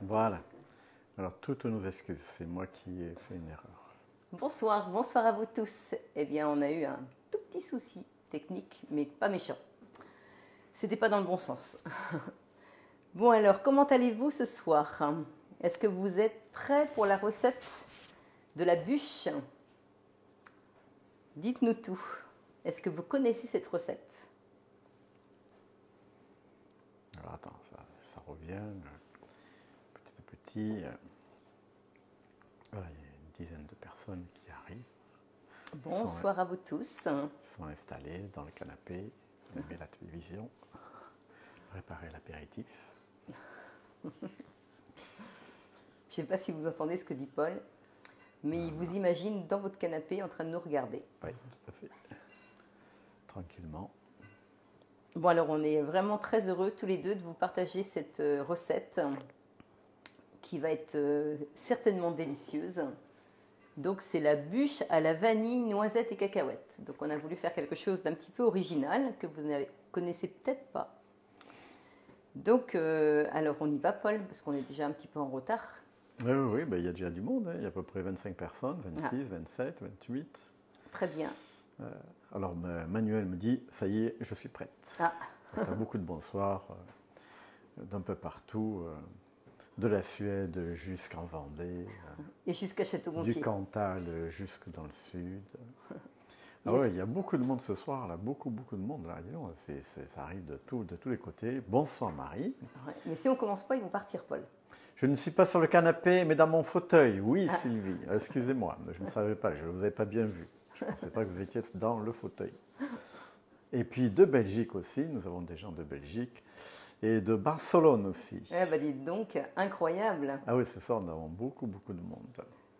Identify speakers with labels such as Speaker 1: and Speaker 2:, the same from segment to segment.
Speaker 1: Voilà. Alors, toutes nos excuses, c'est moi qui ai fait une erreur.
Speaker 2: Bonsoir, bonsoir à vous tous. Eh bien, on a eu un tout petit souci technique, mais pas méchant. C'était pas dans le bon sens. Bon alors, comment allez-vous ce soir? Est-ce que vous êtes prêts pour la recette de la bûche? Dites-nous tout. Est-ce que vous connaissez cette recette?
Speaker 1: Alors, attends, ça revient petit à petit. Voilà, il y a une dizaine de personnes qui arrivent.
Speaker 2: Bonsoir à vous tous.
Speaker 1: Ils sont installés dans le canapé, allumer la télévision, préparer l'apéritif.
Speaker 2: Je ne sais pas si vous entendez ce que dit Paul, mais il vous imagine dans votre canapé en train de nous regarder.
Speaker 1: Oui, tout à fait. Tranquillement.
Speaker 2: Bon alors, on est vraiment très heureux tous les deux de vous partager cette recette qui va être certainement délicieuse. Donc c'est la bûche à la vanille, noisettes et cacahuètes. Donc on a voulu faire quelque chose d'un petit peu original que vous ne connaissez peut-être pas. Donc alors on y va Paul, parce qu'on est déjà un petit peu en retard.
Speaker 1: Oui, ben, il y a déjà du monde, hein. Il y a à peu près 25 personnes, 26, 27, 28.
Speaker 2: Très bien.
Speaker 1: Alors Manuel me dit, ça y est, je suis prête.
Speaker 2: Ah.
Speaker 1: Tu as beaucoup de bonsoirs d'un peu partout, de la Suède jusqu'en Vendée,
Speaker 2: Et jusqu'à Château-Gontier.
Speaker 1: du Cantal jusque dans le sud. Ah ouais, il y a beaucoup de monde ce soir, là, beaucoup de monde. Là. Dis donc, ça arrive de tous les côtés. Bonsoir Marie.
Speaker 2: Ouais, mais si on ne commence pas, ils vont partir Paul.
Speaker 1: Je ne suis pas sur le canapé, mais dans mon fauteuil. Oui, Sylvie, excusez-moi, je ne savais pas, je ne vous avais pas bien vu. Je ne pensais pas que vous étiez dans le fauteuil. Et puis de Belgique aussi, nous avons des gens de Belgique. Et de Barcelone aussi.
Speaker 2: Eh ben, dites donc, incroyable.
Speaker 1: Ah oui, ce soir, nous avons beaucoup de monde.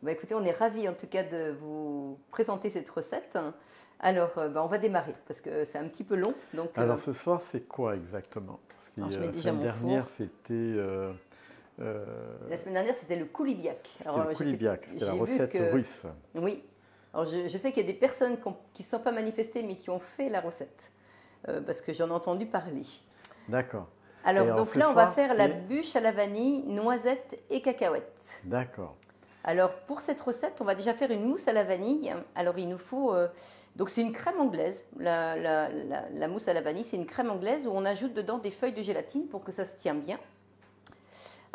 Speaker 2: Bah, écoutez, on est ravis en tout cas de vous présenter cette recette. Alors, on va démarrer parce que c'est un petit peu long. Donc,
Speaker 1: alors, ce soir, c'est quoi exactement? Parce que
Speaker 2: je mets
Speaker 1: la
Speaker 2: déjà
Speaker 1: semaine
Speaker 2: mon
Speaker 1: dernière,
Speaker 2: four.
Speaker 1: c'était...
Speaker 2: La semaine dernière, c'était le koulibiak.
Speaker 1: C'était le koulibiak, c'était la recette russe.
Speaker 2: Oui. Alors, je sais qu'il y a des personnes qui ne sont pas manifestées, mais qui ont fait la recette. Parce que j'en ai entendu parler.
Speaker 1: D'accord.
Speaker 2: Alors, donc là, on va faire la bûche à la vanille, noisettes et cacahuètes.
Speaker 1: D'accord.
Speaker 2: Alors, pour cette recette, on va déjà faire une mousse à la vanille. Alors, il nous faut... donc, c'est une crème anglaise. La mousse à la vanille, c'est une crème anglaise où on ajoute dedans des feuilles de gélatine pour que ça se tienne bien.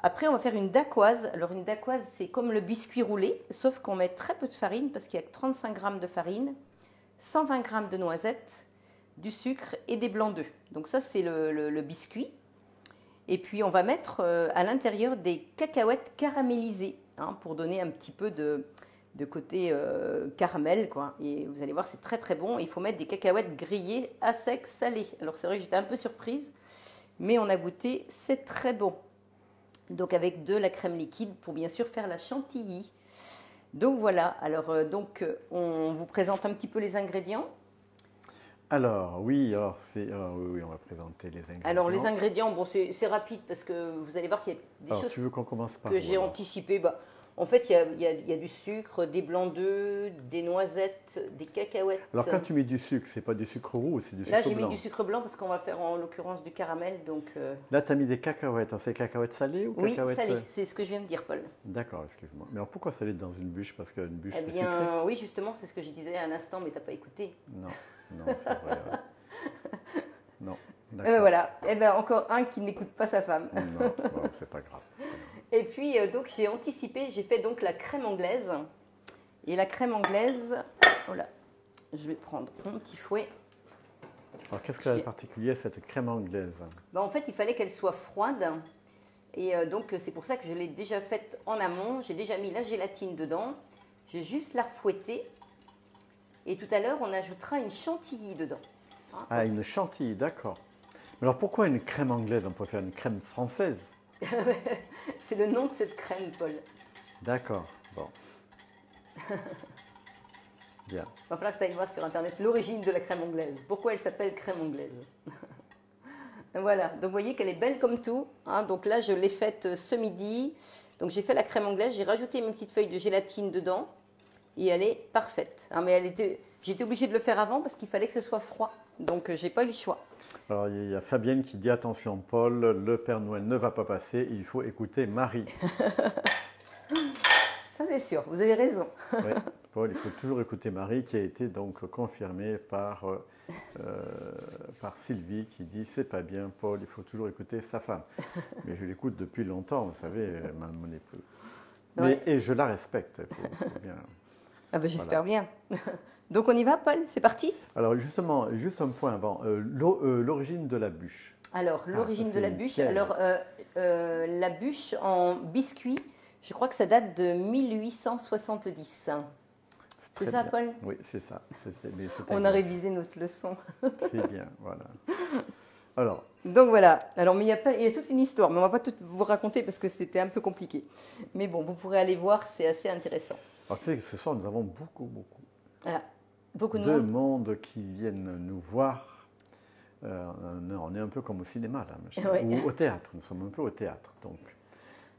Speaker 2: Après, on va faire une dacquoise. Alors, une dacquoise, c'est comme le biscuit roulé, sauf qu'on met très peu de farine parce qu'il y a 35 g de farine, 120 g de noisettes, du sucre et des blancs d'œufs. Donc, ça, c'est le biscuit. Et puis, on va mettre à l'intérieur des cacahuètes caramélisées pour donner un petit peu de côté caramel, quoi. Et vous allez voir, c'est très bon. Il faut mettre des cacahuètes grillées à sec, salées. Alors, c'est vrai que j'étais un peu surprise, mais on a goûté, c'est très bon. Donc, avec de la crème liquide pour bien sûr faire la chantilly. Donc, voilà. Alors, on vous présente un petit peu les ingrédients.
Speaker 1: Alors, oui, oui, on va présenter les ingrédients.
Speaker 2: Alors, les ingrédients, bon, c'est rapide parce que vous allez voir qu'il y a des choses
Speaker 1: tu veux qu'on commence par
Speaker 2: que j'ai anticipées. Bah, en fait, il y a du sucre, des blancs d'œufs, des noisettes, des cacahuètes.
Speaker 1: Alors, quand tu mets du sucre, c'est pas du sucre roux, c'est du sucre blanc?
Speaker 2: Là, j'ai mis du sucre blanc parce qu'on va faire en l'occurrence du caramel. Donc,
Speaker 1: là, tu as mis des cacahuètes. C'est cacahuètes salées ou
Speaker 2: oui,
Speaker 1: cacahuètes...
Speaker 2: salées. C'est ce que je viens de dire, Paul.
Speaker 1: D'accord, excuse-moi. Mais alors, pourquoi salées dans une bûche? Parce qu'une bûche,
Speaker 2: Eh
Speaker 1: c'est
Speaker 2: bien,
Speaker 1: sucré?
Speaker 2: oui, justement, c'est ce que je disais à l'instant, mais tu n'as pas écouté.
Speaker 1: Non, c'est vrai. Ouais. Non, d'accord.
Speaker 2: Voilà. Eh bien, encore un qui n'écoute pas sa femme.
Speaker 1: Non, bon, c'est pas grave.
Speaker 2: Et puis, donc, j'ai anticipé, j'ai fait donc la crème anglaise. Et la crème anglaise, voilà, je vais prendre mon petit fouet.
Speaker 1: Alors, qu'est-ce qu'elle a de particulier, cette crème anglaise?
Speaker 2: Ben, en fait, il fallait qu'elle soit froide. Et donc, c'est pour ça que je l'ai déjà faite en amont. J'ai déjà mis la gélatine dedans. J'ai juste la refouettée. Et tout à l'heure, on ajoutera une chantilly dedans.
Speaker 1: Ah, une chantilly, d'accord. Mais alors, pourquoi une crème anglaise? On pourrait faire une crème française.
Speaker 2: C'est le nom de cette crème, Paul.
Speaker 1: D'accord, bon. Bien.
Speaker 2: Il va falloir que tu ailles voir sur Internet l'origine de la crème anglaise. Pourquoi elle s'appelle crème anglaise? Voilà, donc vous voyez qu'elle est belle comme tout. Donc là, je l'ai faite ce midi. Donc j'ai fait la crème anglaise, j'ai rajouté mes petites feuilles de gélatine dedans. Et elle est parfaite. Mais j'étais obligée de le faire avant parce qu'il fallait que ce soit froid. Donc j'ai pas eu le choix.
Speaker 1: Alors, il y a Fabienne qui dit attention, Paul, le Père Noël ne va pas passer, il faut écouter Marie.
Speaker 2: Ça, c'est sûr, vous avez raison.
Speaker 1: Oui, Paul, il faut toujours écouter Marie, qui a été donc confirmée par Sylvie, qui dit c'est pas bien, Paul, il faut toujours écouter sa femme. Mais je l'écoute depuis longtemps, vous savez, mon épouse.
Speaker 2: Ouais.
Speaker 1: Et je la respecte. Faut bien.
Speaker 2: Ah ben, j'espère bien. Donc on y va, Paul? C'est parti?
Speaker 1: Alors justement, juste un point avant, l'origine de la bûche.
Speaker 2: Alors, l'origine
Speaker 1: ça,
Speaker 2: de
Speaker 1: c'est
Speaker 2: la
Speaker 1: une
Speaker 2: bûche.
Speaker 1: pierre.
Speaker 2: Alors, la bûche en biscuit, je crois que ça date de 1870. C'est
Speaker 1: Très
Speaker 2: ça,
Speaker 1: bien.
Speaker 2: Paul?
Speaker 1: Oui, c'est ça. Mais c'est
Speaker 2: On a
Speaker 1: exact.
Speaker 2: révisé notre leçon.
Speaker 1: C'est bien, voilà. Alors,
Speaker 2: Donc voilà. Alors, mais il y a toute une histoire, mais on ne va pas tout vous raconter parce que c'était un peu compliqué. Mais bon, vous pourrez aller voir, c'est assez intéressant.
Speaker 1: tu sais que ce soir, nous avons beaucoup
Speaker 2: Voilà. Beaucoup de
Speaker 1: de
Speaker 2: monde.
Speaker 1: monde qui viennent nous voir. On est un peu comme au cinéma, là,
Speaker 2: Ouais.
Speaker 1: ou au théâtre. Nous sommes un peu au théâtre, donc.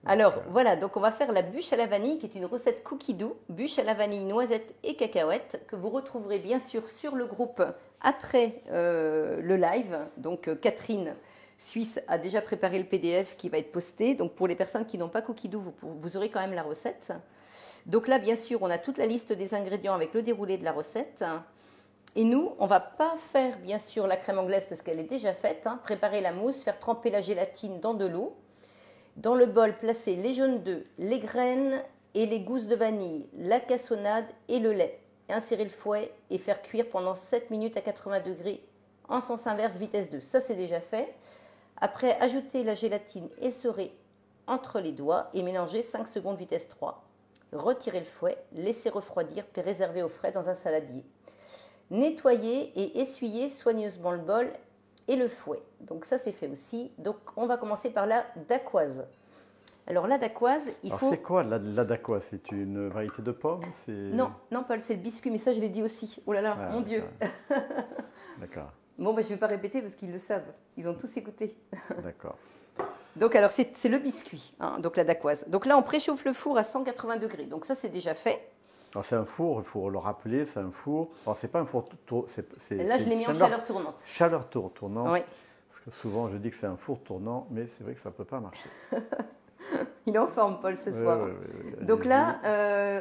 Speaker 2: Alors voilà, donc on va faire la bûche à la vanille qui est une recette cookie doux, bûche à la vanille, noisettes et cacahuètes que vous retrouverez bien sûr sur le groupe après le live. Donc Catherine Suisse a déjà préparé le PDF qui va être posté. Donc pour les personnes qui n'ont pas cookie doux, vous aurez quand même la recette. Donc là bien sûr on a toute la liste des ingrédients avec le déroulé de la recette. Et nous, on ne va pas faire bien sûr la crème anglaise parce qu'elle est déjà faite. Préparer la mousse, faire tremper la gélatine dans de l'eau. Dans le bol, placer les jaunes d'œufs, les graines et les gousses de vanille, la cassonade et le lait. Insérer le fouet et faire cuire pendant 7 minutes à 80 degrés en sens inverse, vitesse 2. Ça, c'est déjà fait. Après, ajouter la gélatine essorée entre les doigts et mélanger 5 secondes, vitesse 3. Retirer le fouet, laisser refroidir puis réserver au frais dans un saladier. Nettoyer et essuyer soigneusement le bol et le fouet. Donc ça, c'est fait aussi. Donc on va commencer par la dacquoise. Alors la dacquoise, il
Speaker 1: Alors,
Speaker 2: faut...
Speaker 1: c'est quoi la dacquoise? C'est une variété de pomme?
Speaker 2: Non, non, Paul, c'est le biscuit, mais ça, je l'ai dit aussi. Oh là là,
Speaker 1: Ah,
Speaker 2: mon Dieu.
Speaker 1: D'accord,
Speaker 2: Bon, ben, je ne vais pas répéter parce qu'ils le savent. Ils ont tous écouté.
Speaker 1: d'accord.
Speaker 2: Donc alors, c'est le biscuit, donc la dacquoise. Donc là, on préchauffe le four à 180 degrés. Donc ça, c'est déjà fait.
Speaker 1: Alors c'est un four, il faut le rappeler, c'est un four. Alors c'est pas un four,
Speaker 2: Là, je l'ai mis en chaleur tournante.
Speaker 1: Chaleur tournante.
Speaker 2: Oui.
Speaker 1: Parce que souvent je dis que c'est un four tournant, mais c'est vrai que ça ne peut pas marcher.
Speaker 2: Il est en forme, Paul, ce soir.
Speaker 1: Oui,
Speaker 2: Donc là,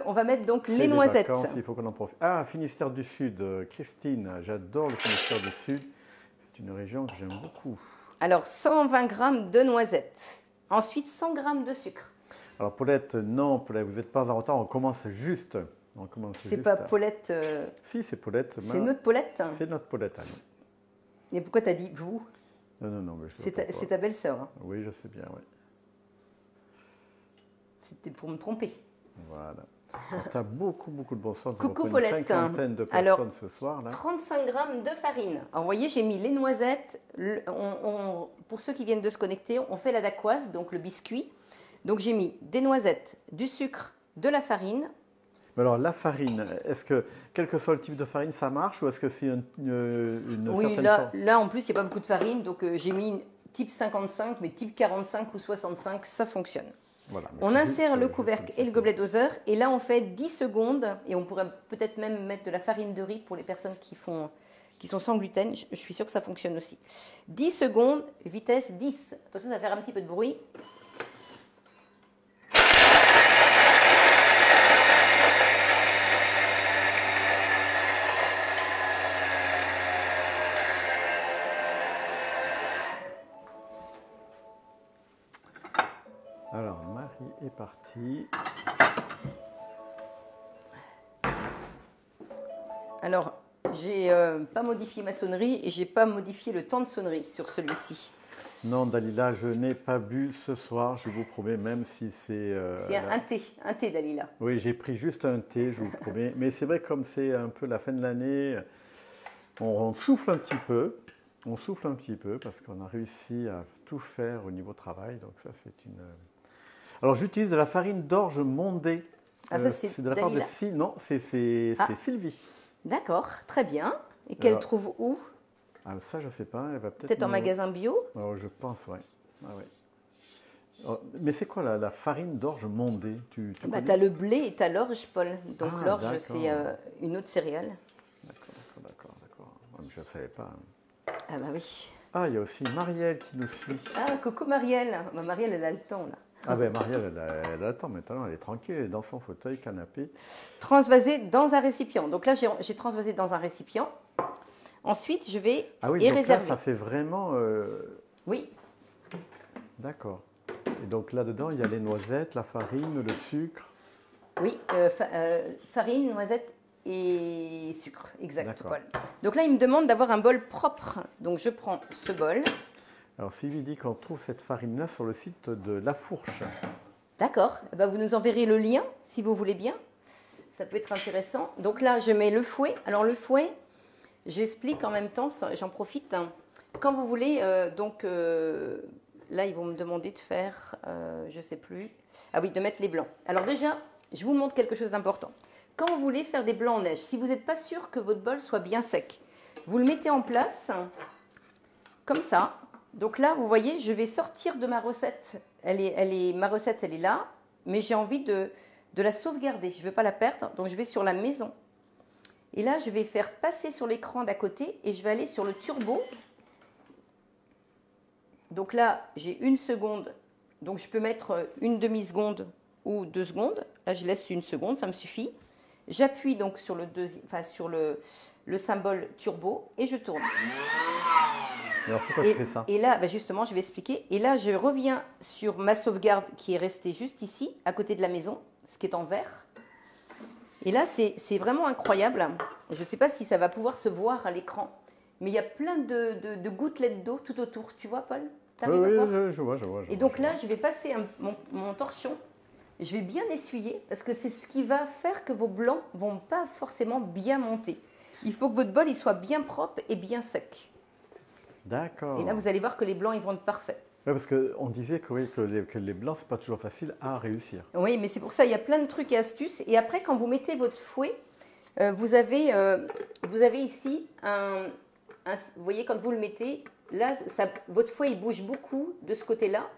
Speaker 2: on va mettre donc
Speaker 1: c'est
Speaker 2: les noisettes.
Speaker 1: Vacances, il faut qu'on en profite. Ah, Finistère du Sud, Christine, j'adore le Finistère du Sud. C'est une région que j'aime beaucoup.
Speaker 2: Alors, 120 g de noisettes. Ensuite, 100 g de sucre.
Speaker 1: Alors Paulette, non, Paulette, vous n'êtes pas en retard, on commence juste.
Speaker 2: C'est pas Paulette.
Speaker 1: Si, c'est Paulette.
Speaker 2: C'est notre Paulette.
Speaker 1: C'est notre Paulette à nous.
Speaker 2: Et pourquoi t'as dit vous?
Speaker 1: Non, mais je
Speaker 2: C'est ta belle-sœur. Hein.
Speaker 1: Oui, je sais bien, oui.
Speaker 2: C'était pour me tromper.
Speaker 1: Voilà. Tu as beaucoup de bons sens.
Speaker 2: Coucou
Speaker 1: Une
Speaker 2: Paulette.
Speaker 1: cinquantaine de personnes
Speaker 2: Alors,
Speaker 1: ce soir. Là.
Speaker 2: 35 g de farine. Alors, vous voyez, j'ai mis les noisettes. Pour ceux qui viennent de se connecter, on fait la dacquoise, donc le biscuit. Donc, j'ai mis des noisettes, du sucre, de la farine.
Speaker 1: Mais alors, la farine, est-ce que, quel que soit le type de farine, ça marche ou est-ce que c'est une
Speaker 2: Oui,
Speaker 1: certaine
Speaker 2: là, en plus, il n'y a pas beaucoup de farine. Donc, j'ai mis type 55, mais type 45 ou 65, ça fonctionne.
Speaker 1: Voilà,
Speaker 2: On insère le couvercle et le gobelet doseur. Et là, on fait 10 secondes. Et on pourrait peut-être même mettre de la farine de riz pour les personnes qui sont sans gluten. Je suis sûre que ça fonctionne aussi. 10 secondes, vitesse 10. Attention, ça va faire un petit peu de bruit.
Speaker 1: Alors, Marie est partie.
Speaker 2: Alors, j'ai pas modifié ma sonnerie et j'ai pas modifié le temps de sonnerie sur celui-ci.
Speaker 1: Non, Dalila, je n'ai pas bu ce soir, je vous promets, même si c'est...
Speaker 2: C'est un thé Dalila.
Speaker 1: Oui, j'ai pris juste un thé, je vous promets. Mais c'est vrai, comme c'est un peu la fin de l'année, on souffle un petit peu. On souffle un petit peu parce qu'on a réussi à tout faire au niveau travail. Donc ça, c'est une... Alors, j'utilise de la farine d'orge mondée.
Speaker 2: Ah, ça, c'est
Speaker 1: de la part de
Speaker 2: Dalila.
Speaker 1: Non, c'est Sylvie.
Speaker 2: D'accord, très bien. Et qu'elle
Speaker 1: Alors,
Speaker 2: trouve où?
Speaker 1: Ah, ça, je ne sais pas. Elle va
Speaker 2: Peut-être en magasin bio?
Speaker 1: Oh, je pense, oui. Ah, ouais. Oh, mais c'est quoi la farine d'orge mondée? Tu
Speaker 2: Bah,
Speaker 1: connais?
Speaker 2: tu as le blé et tu as l'orge, Paul. Donc
Speaker 1: Ah,
Speaker 2: l'orge,
Speaker 1: d'accord.
Speaker 2: c'est une autre céréale.
Speaker 1: D'accord. Oh, mais je ne savais pas.
Speaker 2: Ah bah oui.
Speaker 1: Ah, il y a aussi Marielle qui nous suit.
Speaker 2: Ah, coucou Marielle. Bah, Marielle, elle a le temps, là.
Speaker 1: Ah ben Marielle, elle a le temps maintenant, elle est tranquille, elle est dans son fauteuil, canapé.
Speaker 2: Transvaser dans un récipient. Donc là, j'ai transvasé dans un récipient. Ensuite, je vais
Speaker 1: Ah oui,
Speaker 2: y
Speaker 1: donc
Speaker 2: réserver.
Speaker 1: là, ça fait vraiment...
Speaker 2: Oui,
Speaker 1: D'accord. Et donc là-dedans, il y a les noisettes, la farine, le sucre.
Speaker 2: oui, farine, noisette et sucre, exact.
Speaker 1: D'accord.
Speaker 2: Paul. Donc là, il me demande d'avoir un bol propre. Donc je prends ce bol.
Speaker 1: Alors Sylvie dit qu'on trouve cette farine-là sur le site de La Fourche.
Speaker 2: D'accord. Eh ben, vous nous enverrez le lien, si vous voulez bien. Ça peut être intéressant. Donc là, je mets le fouet. Alors le fouet, j'explique en même temps, j'en profite. Quand vous voulez, là, ils vont me demander de faire, je ne sais plus. Ah oui, de mettre les blancs. Alors déjà, je vous montre quelque chose d'important. Quand vous voulez faire des blancs en neige, si vous n'êtes pas sûr que votre bol soit bien sec, vous le mettez en place, comme ça. Donc là, vous voyez, je vais sortir de ma recette. Ma recette, elle est là, mais j'ai envie de la sauvegarder. Je ne veux pas la perdre, donc je vais sur la maison. Et là, je vais faire passer sur l'écran d'à côté et je vais aller sur le turbo. Donc là, j'ai 1 seconde. Donc je peux mettre une demi-seconde ou 2 secondes. Là, je laisse 1 seconde, ça me suffit. J'appuie donc sur le symbole turbo et je tourne.
Speaker 1: Alors pourquoi tu fais ça?
Speaker 2: Et là, justement, je vais expliquer. Et là, je reviens sur ma sauvegarde qui est restée juste ici, à côté de la maison, ce qui est en vert. Et là, c'est vraiment incroyable. Je ne sais pas si ça va pouvoir se voir à l'écran, mais il y a plein de gouttelettes d'eau tout autour. Tu vois, Paul?
Speaker 1: Oui, je vois.
Speaker 2: Et donc là, je vais passer mon torchon. Je vais bien essuyer parce que c'est ce qui va faire que vos blancs ne vont pas forcément bien monter. Il faut que votre bol il soit bien propre et bien sec.
Speaker 1: D'accord.
Speaker 2: Et là, vous allez voir que les blancs, ils vont être parfaits.
Speaker 1: Oui, parce qu'on disait que les blancs, ce n'est pas toujours facile à réussir.
Speaker 2: Oui, mais c'est pour ça, il y a plein de trucs et astuces. Et après, quand vous mettez votre fouet, vous avez ici vous voyez, quand vous le mettez, là, votre fouet, il bouge beaucoup de ce côté-là.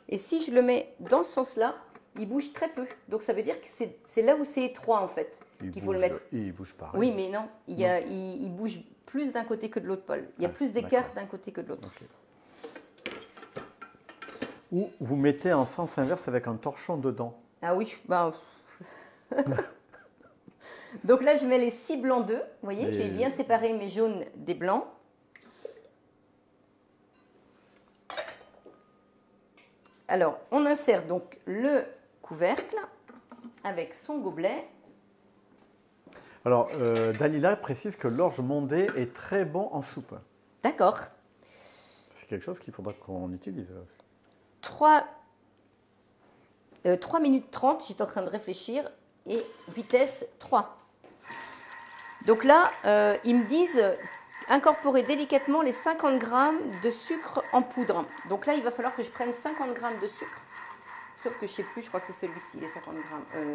Speaker 2: Et si je le mets dans ce sens-là, il bouge très peu. Donc, ça veut dire que c'est là où c'est étroit, en fait, qu'il faut le mettre.
Speaker 1: Il bouge pas.
Speaker 2: Oui, mais non, il bouge plus d'un côté que de l'autre, Paul. Il y a plus d'écart d'un côté que de l'autre.
Speaker 1: Okay. Ou vous mettez en sens inverse avec un torchon dedans.
Speaker 2: Ah oui, bah... Donc là, je mets les 6 blancs d'œufs. Vous voyez, j'ai bien séparé mes jaunes des blancs. Alors, on insère donc le couvercle avec son gobelet.
Speaker 1: Alors, Dalila précise que l'orge mondé est très bon en soupe.
Speaker 2: D'accord.
Speaker 1: C'est quelque chose qu'il faudra qu'on utilise.
Speaker 2: 3 minutes 30, j'étais en train de réfléchir, et vitesse 3. Donc là, ils me disent incorporer délicatement les 50 g de sucre en poudre. Donc là, il va falloir que je prenne 50 g de sucre. Sauf que je ne sais plus, je crois que c'est celui-ci, les 50 g.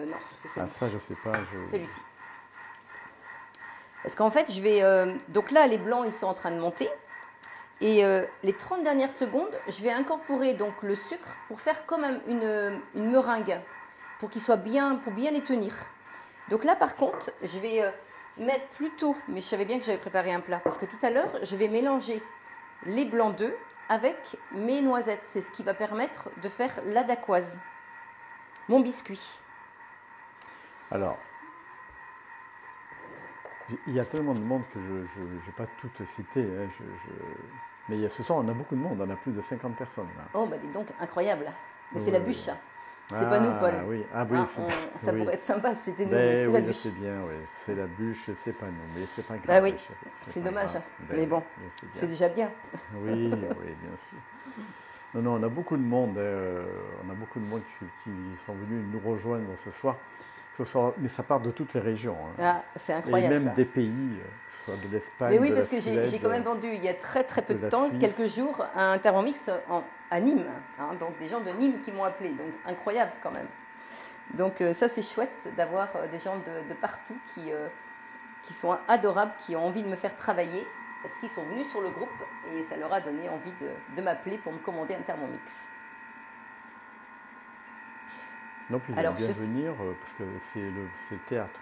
Speaker 2: Non, c'est celui-ci.
Speaker 1: Ah, ça, je ne sais pas.
Speaker 2: Celui-ci. Parce qu'en fait, je vais... donc là, les blancs, ils sont en train de monter. Et les 30 dernières secondes, je vais incorporer donc le sucre pour faire comme une meringue, pour bien les tenir. Donc là, par contre, je vais mettre plutôt, mais je savais bien que j'avais préparé un plat, parce que tout à l'heure, je vais mélanger les blancs d'œufs avec mes noisettes. C'est ce qui va permettre de faire la dacquoise, mon biscuit.
Speaker 1: Alors, il y a tellement de monde que je ne vais pas tout citer. Hein, mais ce soir, on a beaucoup de monde, on a plus de 50 personnes. Là.
Speaker 2: Oh, bah dis donc, incroyable. Mais c'est la bûche. C'est pas nous, Paul.
Speaker 1: Oui.
Speaker 2: Ça pourrait être sympa si c'était nous, mais c'est
Speaker 1: oui,
Speaker 2: la bûche.
Speaker 1: C'est bien, oui. C'est la bûche, c'est pas nous, mais c'est pas grave.
Speaker 2: Bah oui, c'est dommage. Mais bon, c'est déjà bien.
Speaker 1: Oui, bien sûr. Non, on a beaucoup de monde. On a beaucoup de monde qui sont venus nous rejoindre ce soir. Mais ça part de toutes les régions. Hein.
Speaker 2: Ah, c'est incroyable.
Speaker 1: Et même
Speaker 2: ça.
Speaker 1: des pays, que ce soit de l'Espagne.
Speaker 2: Mais oui, parce que j'ai quand même vendu il y a très peu de temps,
Speaker 1: Suisse.
Speaker 2: quelques jours, un Thermomix à Nîmes. Hein, donc des gens de Nîmes qui m'ont appelé. Donc incroyable quand même. Donc ça, c'est chouette d'avoir des gens de partout qui sont adorables, qui ont envie de me faire travailler, parce qu'ils sont venus sur le groupe et ça leur a donné envie de m'appeler pour me commander un Thermomix.
Speaker 1: Non, puis ils aiment bien venir, parce que c'est le théâtre,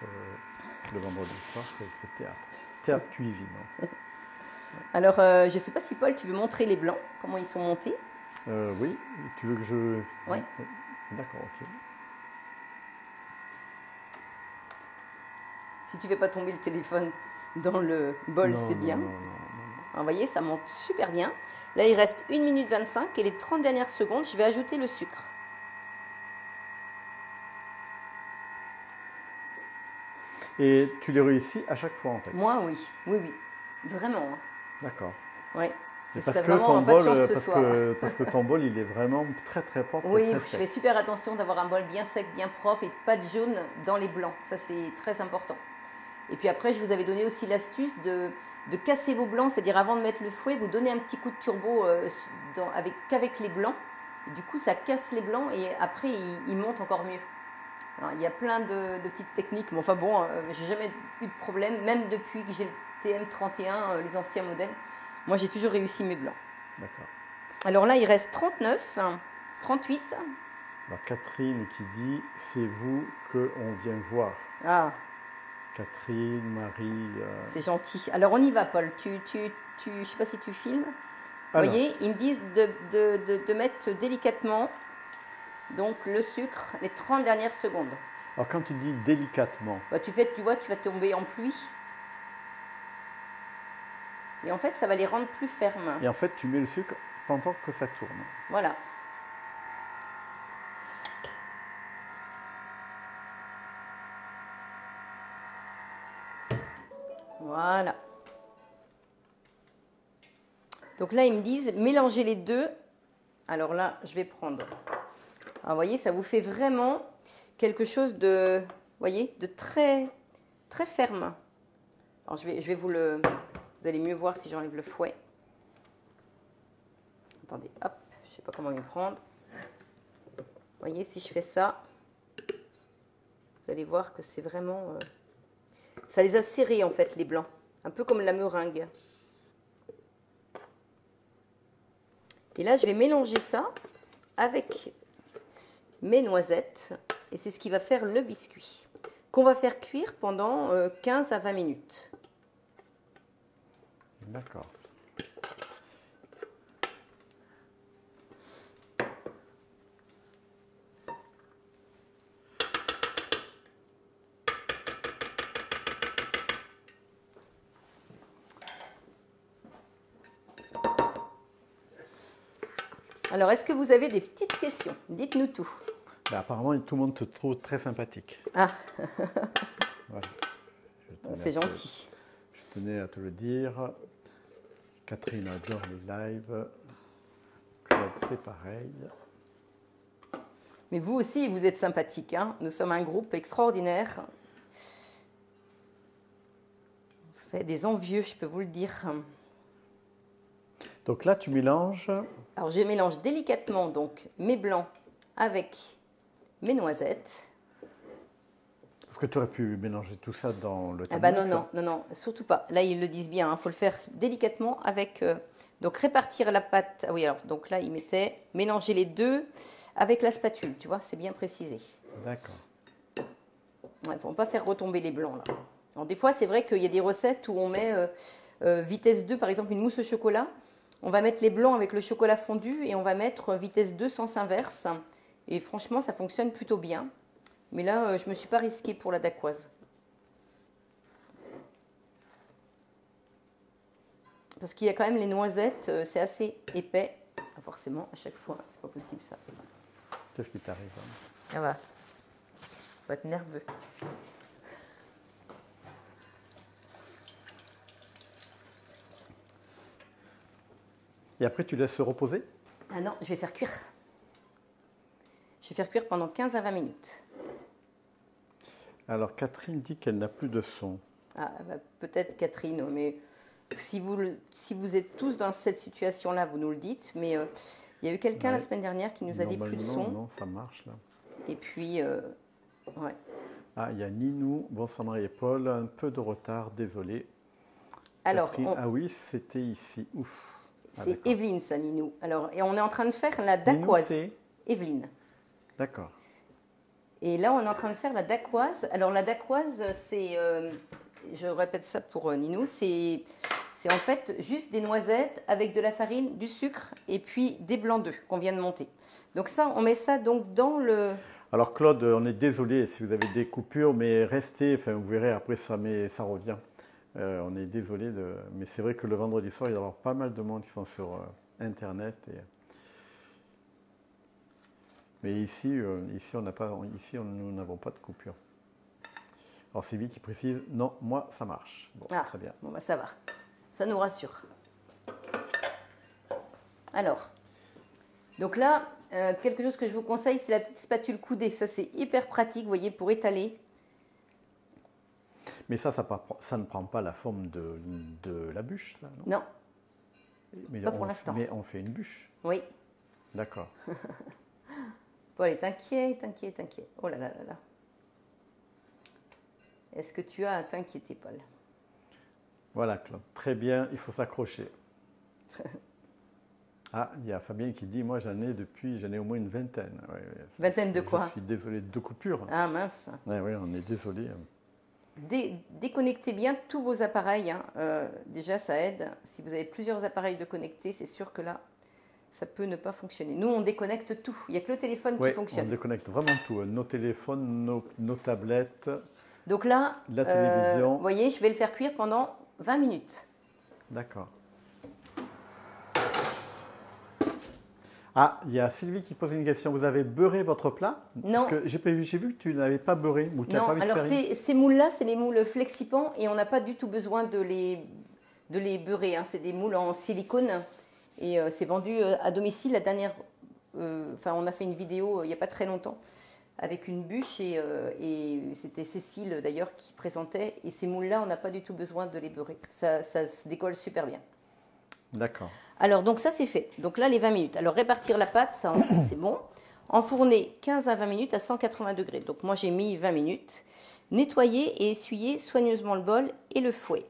Speaker 1: le vendredi soir, c'est théâtre. Théâtre cuisine. Hein.
Speaker 2: Alors, je ne sais pas si Paul, tu veux montrer les blancs, comment ils sont montés.
Speaker 1: Oui, tu veux que je...
Speaker 2: Oui.
Speaker 1: D'accord, ok.
Speaker 2: Si tu ne fais pas tomber le téléphone dans le bol,
Speaker 1: Non,
Speaker 2: c'est
Speaker 1: non,
Speaker 2: bien.
Speaker 1: non, non, non.
Speaker 2: Alors, vous voyez, ça monte super bien. Là, il reste 1 minute 25 et les 30 dernières secondes, je vais ajouter le sucre.
Speaker 1: Et tu les réussis à chaque fois, en fait.
Speaker 2: Moi, oui. Oui, oui. Vraiment. Hein.
Speaker 1: D'accord.
Speaker 2: Oui.
Speaker 1: C'est
Speaker 2: Ce
Speaker 1: parce
Speaker 2: serait
Speaker 1: que
Speaker 2: vraiment
Speaker 1: ton
Speaker 2: pas de
Speaker 1: bol,
Speaker 2: chance ce soir.
Speaker 1: parce que ton bol, il est vraiment très très propre et
Speaker 2: Oui,
Speaker 1: très
Speaker 2: je
Speaker 1: sec.
Speaker 2: fais super attention d'avoir un bol bien sec, bien propre et pas de jaune dans les blancs. Ça, c'est très important. Et puis après, je vous avais donné aussi l'astuce de casser vos blancs, c'est-à-dire avant de mettre le fouet, vous donnez un petit coup de turbo qu'avec les blancs. Et du coup, ça casse les blancs et après, ils montent encore mieux. Alors, il y a plein de petites techniques, mais enfin bon, j'ai jamais eu de problème, même depuis que j'ai le TM31, les anciens modèles. Moi, j'ai toujours réussi mes blancs.
Speaker 1: D'accord.
Speaker 2: Alors là, il reste 39, 38.
Speaker 1: Alors Catherine qui dit, c'est vous qu'on vient voir.
Speaker 2: Ah,
Speaker 1: Catherine, Marie...
Speaker 2: c'est gentil. Alors on y va, Paul. Je ne sais pas si tu filmes. Vous
Speaker 1: Alors,
Speaker 2: voyez, ils me disent de mettre délicatement donc le sucre les 30 dernières secondes.
Speaker 1: alors quand tu dis délicatement,
Speaker 2: Bah, tu vois, tu vas tomber en pluie. Et en fait, ça va les rendre plus fermes.
Speaker 1: et en fait tu mets le sucre pendant que ça tourne.
Speaker 2: Voilà. Voilà. Donc là, ils me disent mélangez les deux. Alors là, je vais prendre. Alors, vous voyez, ça vous fait vraiment quelque chose de, vous voyez, de très, très ferme. Alors je vais vous allez mieux voir si j'enlève le fouet. Attendez, hop, je ne sais pas comment m'y prendre. Vous voyez, si je fais ça, vous allez voir que c'est vraiment, ça les a serrés en fait les blancs, un peu comme la meringue. Et là, je vais mélanger ça avec mes noisettes et c'est ce qui va faire le biscuit qu'on va faire cuire pendant 15 à 20 minutes.
Speaker 1: D'accord.
Speaker 2: Alors, est-ce que vous avez des petites questions? Dites-nous tout.
Speaker 1: Ben, apparemment, tout le monde te trouve très sympathique.
Speaker 2: Ah,
Speaker 1: Voilà.
Speaker 2: c'est gentil.
Speaker 1: Je tenais à te le dire. Catherine adore les lives. Claude, c'est pareil.
Speaker 2: Mais vous aussi, vous êtes sympathique. Hein. Nous sommes un groupe extraordinaire. On fait des envieux, je peux vous le dire.
Speaker 1: Donc là, tu mélanges.
Speaker 2: Alors, je mélange délicatement donc mes blancs avec mes noisettes.
Speaker 1: Parce que tu aurais pu mélanger tout ça dans le
Speaker 2: Ah bah
Speaker 1: Thermomix.
Speaker 2: non, surtout pas. Là, ils le disent bien, il faut le faire délicatement avec... donc, répartir la pâte. Ah oui, alors, donc là, ils mettaient mélanger les deux avec la spatule, tu vois, c'est bien précisé.
Speaker 1: D'accord.
Speaker 2: Il ne faut pas faire retomber les blancs, là. Alors, des fois, c'est vrai qu'il y a des recettes où on met vitesse 2, par exemple, une mousse au chocolat. On va mettre les blancs avec le chocolat fondu et on va mettre vitesse 2 sens inverse. Et franchement, ça fonctionne plutôt bien. Mais là, je ne me suis pas risquée pour la dacquoise. Parce qu'il y a quand même les noisettes, c'est assez épais. Ah, forcément, à chaque fois, c'est pas possible ça.
Speaker 1: Qu'est-ce qui t'arrive?
Speaker 2: Ah va. Faut être nerveux.
Speaker 1: Et après, tu laisses se reposer?
Speaker 2: Ah non, je vais faire cuire. Je vais faire cuire pendant 15 à 20 minutes.
Speaker 1: Alors, Catherine dit qu'elle n'a plus de son.
Speaker 2: Ah, bah, peut-être Catherine, mais si vous êtes tous dans cette situation-là, vous nous le dites. Mais il y a eu quelqu'un la semaine dernière qui nous a dit plus de son.
Speaker 1: Non, ça marche là.
Speaker 2: Et puis, ouais.
Speaker 1: Ah, il y a Ninou. Bonsoir Marie et Paul. Un peu de retard, désolé.
Speaker 2: Alors,
Speaker 1: Catherine, ah oui, c'était ici. Ouf. Ah,
Speaker 2: c'est
Speaker 1: d'accord.
Speaker 2: Evelyne, ça, Ninou. Alors, et on est en train de faire la
Speaker 1: Ninou,
Speaker 2: dacquoise.
Speaker 1: c'est
Speaker 2: Evelyne.
Speaker 1: D'accord.
Speaker 2: Et là, on est en train de faire la dacquoise. Alors, la dacquoise, c'est, je répète ça pour Ninou, c'est C'est en fait juste des noisettes avec de la farine, du sucre et puis des blancs d'œufs qu'on vient de monter. Donc ça, on met ça donc dans le...
Speaker 1: Alors Claude, on est désolé si vous avez des coupures, mais restez, enfin vous verrez après ça revient. On est désolé, mais c'est vrai que le vendredi soir, il va y avoir pas mal de monde qui sont sur Internet. Mais ici, nous n'avons pas de coupure. Alors Sylvie qui précise, non, moi ça marche. Bon, très bien.
Speaker 2: Bon, bah, ça va, ça nous rassure. Alors, donc là, quelque chose que je vous conseille, c'est la petite spatule coudée. Ça, c'est hyper pratique, vous voyez, pour étaler.
Speaker 1: Mais ça ne prend pas la forme de la bûche, ça, non?
Speaker 2: Non,
Speaker 1: Mais
Speaker 2: pas pour l'instant.
Speaker 1: Mais on fait une bûche.
Speaker 2: Oui.
Speaker 1: D'accord.
Speaker 2: Paul est inquiet, inquiet, inquiet. Oh là là là là. Est-ce que tu as à t'inquiéter, Paul?
Speaker 1: Voilà, Claude. Très bien, il faut s'accrocher. Ah, il y a Fabienne qui dit, moi j'en ai au moins une vingtaine. Ouais,
Speaker 2: vingtaine de quoi?
Speaker 1: Je suis désolé, de coupures.
Speaker 2: Ah mince.
Speaker 1: Oui, on est désolé.
Speaker 2: Déconnectez bien tous vos appareils. Hein. Déjà, ça aide. Si vous avez plusieurs appareils de connecter, c'est sûr que là, ça peut ne pas fonctionner. Nous, on déconnecte tout. Il n'y a que le téléphone qui fonctionne.
Speaker 1: On déconnecte vraiment tout. Nos téléphones, nos tablettes.
Speaker 2: Donc là,
Speaker 1: la télévision.
Speaker 2: Vous voyez, je vais le faire cuire pendant 20 minutes.
Speaker 1: D'accord. Ah, il y a Sylvie qui pose une question. Vous avez beurré votre plat?
Speaker 2: Non.
Speaker 1: Parce que j'ai vu que tu n'avais pas beurré. Ou
Speaker 2: non,
Speaker 1: pas mis
Speaker 2: alors
Speaker 1: de farine.
Speaker 2: ces moules-là, c'est les moules Flexipans et on n'a pas du tout besoin de les beurrer. Hein. C'est des moules en silicone et c'est vendu à domicile. La dernière, on a fait une vidéo il n'y a pas très longtemps avec une bûche et c'était Cécile d'ailleurs qui présentait. Et ces moules-là, on n'a pas du tout besoin de les beurrer. Ça se décolle super bien.
Speaker 1: D'accord.
Speaker 2: Alors, donc ça, c'est fait. Donc là, les 20 minutes. Alors, répartir la pâte, ça, c'est bon. Enfourner 15 à 20 minutes à 180 degrés. Donc, moi, j'ai mis 20 minutes. Nettoyer et essuyer soigneusement le bol et le fouet.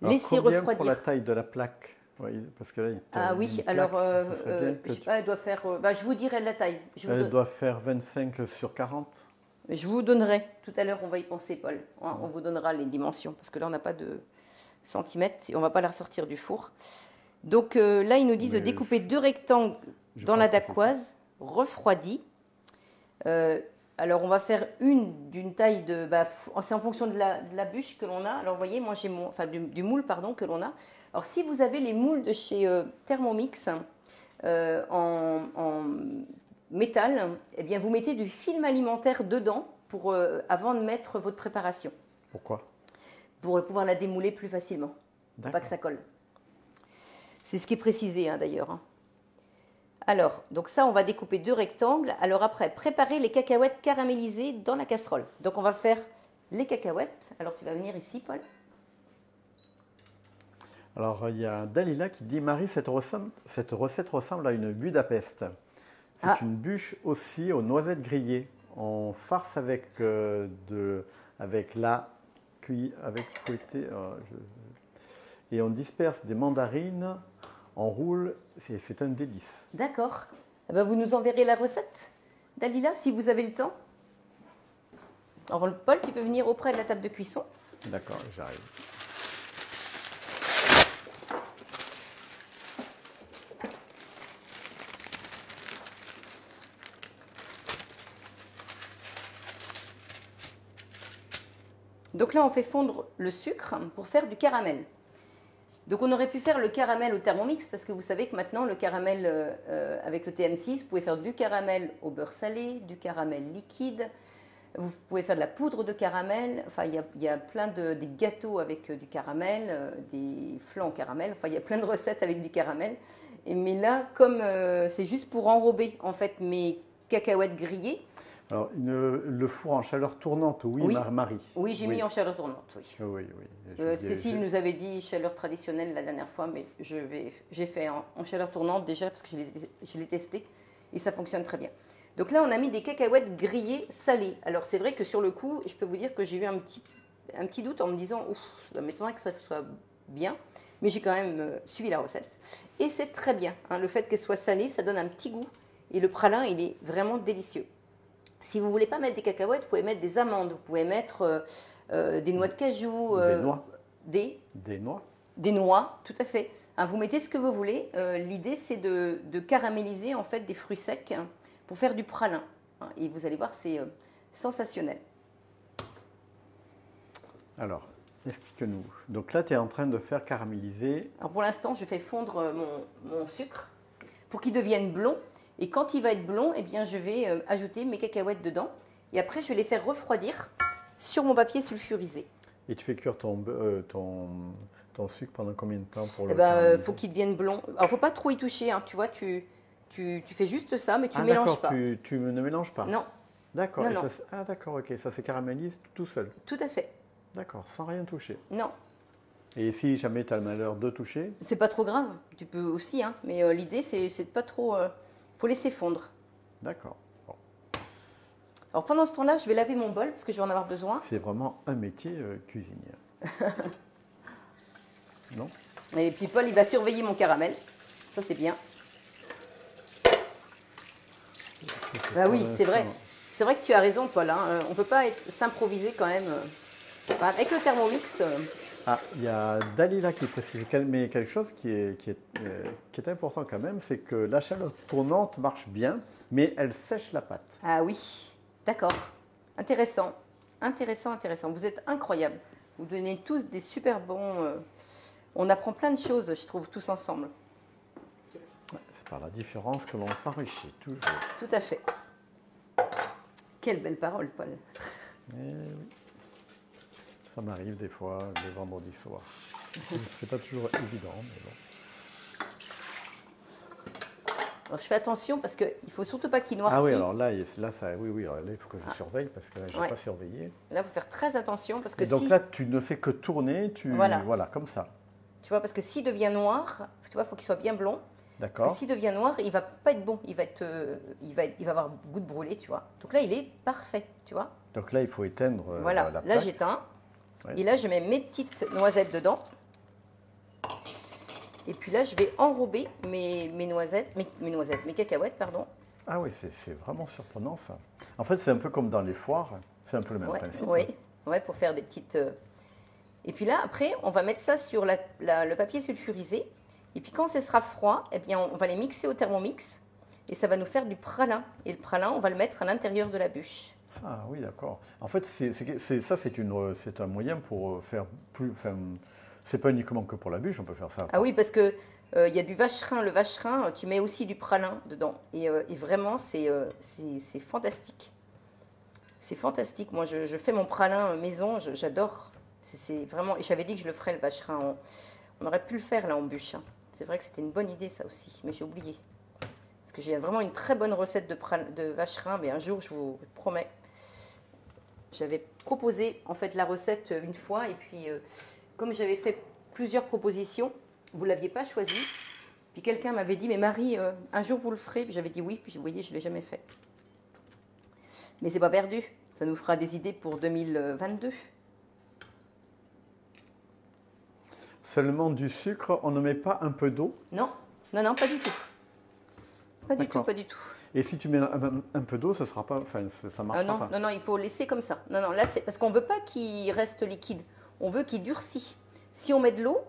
Speaker 1: Laisser refroidir. Pour la taille de la plaque? Oui, parce que là,
Speaker 2: ah oui, alors, elle doit faire... je vous dirai la taille.
Speaker 1: Elle doit faire 25 sur 40.
Speaker 2: Je vous donnerai. Tout à l'heure, on va y penser, Paul. On vous donnera les dimensions. Parce que là, on n'a pas de centimètres. On ne va pas la ressortir du four. Donc là, ils nous disent de découper 2 rectangles dans la dacquoise, refroidis. Alors, on va faire une d'une taille de... c'est en fonction de la bûche que l'on a. Alors, vous voyez, moi, j'ai du moule, pardon, que l'on a. Alors, si vous avez les moules de chez Thermomix en métal, eh bien, vous mettez du film alimentaire dedans avant de mettre votre préparation.
Speaker 1: Pourquoi?
Speaker 2: Pour pouvoir la démouler plus facilement, pour pas que ça colle. C'est ce qui est précisé d'ailleurs. Hein. Alors, donc ça, on va découper 2 rectangles. Alors après, préparer les cacahuètes caramélisées dans la casserole. Donc on va faire les cacahuètes. Alors tu vas venir ici, Paul.
Speaker 1: Alors il y a Dalila qui dit, Marie, cette recette ressemble à une Budapest. C'est une bûche aussi aux noisettes grillées. On farce avec la fouettée. Et on disperse des mandarines, on roule, c'est un délice.
Speaker 2: D'accord. Vous nous enverrez la recette, Dalila, si vous avez le temps. Alors, Paul, tu peux venir auprès de la table de cuisson.
Speaker 1: D'accord, j'arrive.
Speaker 2: Donc là, on fait fondre le sucre pour faire du caramel. Donc on aurait pu faire le caramel au Thermomix parce que vous savez que maintenant le caramel avec le TM6, vous pouvez faire du caramel au beurre salé, du caramel liquide, vous pouvez faire de la poudre de caramel, enfin il y a plein des gâteaux avec du caramel, des flancs au caramel, enfin il y a plein de recettes avec du caramel. Mais là, comme c'est juste pour enrober en fait mes cacahuètes grillées.
Speaker 1: Alors, le four en chaleur tournante, oui. Marie.
Speaker 2: Oui, j'ai mis en chaleur tournante, oui.
Speaker 1: Oui.
Speaker 2: Cécile nous avait dit chaleur traditionnelle la dernière fois, mais j'ai fait en chaleur tournante déjà parce que je l'ai testé et ça fonctionne très bien. Donc là, on a mis des cacahuètes grillées salées. Alors, c'est vrai que sur le coup, je peux vous dire que j'ai eu un petit doute en me disant, ouf, ça m'étonnerait que ça soit bien, mais j'ai quand même suivi la recette. Et c'est très bien, hein, le fait qu'elle soit salée, ça donne un petit goût et le pralin, il est vraiment délicieux. Si vous ne voulez pas mettre des cacahuètes, vous pouvez mettre des amandes, vous pouvez mettre des noix de cajou.
Speaker 1: Des noix.
Speaker 2: Des
Speaker 1: noix.
Speaker 2: Des noix, tout à fait. Hein, vous mettez ce que vous voulez. L'idée, c'est de caraméliser en fait des fruits secs pour faire du pralin. Hein, et vous allez voir, c'est sensationnel.
Speaker 1: Alors, explique-nous. Donc là, tu es en train de faire caraméliser.
Speaker 2: Alors pour l'instant, je fais fondre mon sucre pour qu'il devienne blond. Et quand il va être blond, eh bien, je vais ajouter mes cacahuètes dedans. Et après, je vais les faire refroidir sur mon papier sulfurisé.
Speaker 1: Et tu fais cuire ton sucre pendant combien de temps pour
Speaker 2: Eh
Speaker 1: le
Speaker 2: ben,
Speaker 1: caraméliser?
Speaker 2: faut qu'il devienne blond. Alors, faut pas trop y toucher. Hein, tu vois, tu fais juste ça, mais tu ne mélanges pas.
Speaker 1: Tu ne mélanges pas.
Speaker 2: Non,
Speaker 1: D'accord.
Speaker 2: non,
Speaker 1: Et
Speaker 2: non.
Speaker 1: ah, d'accord, ok. Ça se caramélise tout seul.
Speaker 2: Tout à fait.
Speaker 1: D'accord, sans rien toucher.
Speaker 2: Non,
Speaker 1: Et si jamais tu as le malheur de toucher,
Speaker 2: c'est pas trop grave. Tu peux aussi, hein, mais l'idée, c'est de pas trop. Faut laisser fondre.
Speaker 1: d'accord. Bon.
Speaker 2: Alors pendant ce temps-là, je vais laver mon bol parce que je vais en avoir besoin.
Speaker 1: C'est vraiment un métier cuisinier. Non?
Speaker 2: Et puis Paul, il va surveiller mon caramel. Ça, c'est bien. Bah oui, c'est vrai. C'est vrai que tu as raison, Paul. Hein. On ne peut pas s'improviser quand même. Enfin, avec le Thermomix.
Speaker 1: Ah, il y a Dalila qui précise mais quelque chose qui est important quand même, c'est que la chaleur tournante marche bien, mais elle sèche la pâte.
Speaker 2: Ah oui, d'accord. Intéressant. Intéressant, intéressant. Vous êtes incroyables. Vous donnez tous des super bons... On apprend plein de choses, je trouve, tous ensemble.
Speaker 1: Ouais, c'est par la différence que l'on s'enrichit, toujours.
Speaker 2: Tout à fait. Quelle belle parole, Paul.
Speaker 1: Eh oui. Ça m'arrive des fois, le vendredi soir. C'est pas toujours évident, mais bon.
Speaker 2: Alors, je fais attention parce qu'il ne faut surtout pas qu'il noircisse.
Speaker 1: Ah oui, alors là, oui, alors là, il faut que je surveille parce que là, je n'ai
Speaker 2: Ouais.
Speaker 1: pas surveillé.
Speaker 2: Là, il faut faire très attention parce que
Speaker 1: Et donc
Speaker 2: si...
Speaker 1: là, tu ne fais que tourner, voilà, comme ça.
Speaker 2: Tu vois, parce que s'il devient noir, tu vois, il faut qu'il soit bien blond. Parce
Speaker 1: D'accord.
Speaker 2: que s'il devient noir, il va pas être bon. Il va avoir goût de brûlé, tu vois. Donc là, il est parfait, tu vois.
Speaker 1: Donc là, il faut éteindre
Speaker 2: Voilà,
Speaker 1: la
Speaker 2: là
Speaker 1: plaque.
Speaker 2: j'éteins.
Speaker 1: Ouais.
Speaker 2: Et là, je mets mes petites noisettes dedans. Et puis là, je vais enrober mes cacahuètes, pardon.
Speaker 1: Ah oui, c'est vraiment surprenant ça. En fait, c'est un peu comme dans les foires, c'est un peu le même
Speaker 2: Ouais,
Speaker 1: principe.
Speaker 2: ouais, ouais, pour faire des petites... Et puis là, après, on va mettre ça sur le papier sulfurisé. Et puis quand ce sera froid, eh bien, on va les mixer au Thermomix. Et ça va nous faire du pralin. Et le pralin, on va le mettre à l'intérieur de la bûche.
Speaker 1: Ah oui, d'accord. En fait, c'est un moyen pour faire plus... Enfin, c'est pas uniquement que pour la bûche, on peut faire ça.
Speaker 2: Ah oui, parce que il y a du vacherin. Le vacherin, tu mets aussi du pralin dedans. Et vraiment, c'est fantastique. C'est fantastique. Moi, je fais mon pralin maison, j'adore. C'est vraiment... Et j'avais dit que je le ferais, le vacherin. On aurait pu le faire, là, en bûche. Hein. C'est vrai que c'était une bonne idée, ça aussi. Mais j'ai oublié. Parce que j'ai vraiment une très bonne recette de vacherin. Mais un jour, je vous promets. J'avais proposé, en fait, la recette une fois. Et puis, comme j'avais fait plusieurs propositions, vous ne l'aviez pas choisie. Puis quelqu'un m'avait dit, mais Marie, un jour, vous le ferez. Puis j'avais dit oui. Puis vous voyez, je ne l'ai jamais fait. Mais c'est pas perdu. Ça nous fera des idées pour 2022.
Speaker 1: Seulement du sucre, on ne met pas un peu d'eau?
Speaker 2: Non, non, non, pas du tout. Pas du tout,
Speaker 1: D'accord.
Speaker 2: pas du tout.
Speaker 1: Et si tu mets un peu d'eau, ça sera pas, enfin, ça marchera
Speaker 2: non,
Speaker 1: pas.
Speaker 2: non, non, il faut laisser comme ça. Non, non, là, c'est parce qu'on ne veut pas qu'il reste liquide. On veut qu'il durcit. Si on met de l'eau,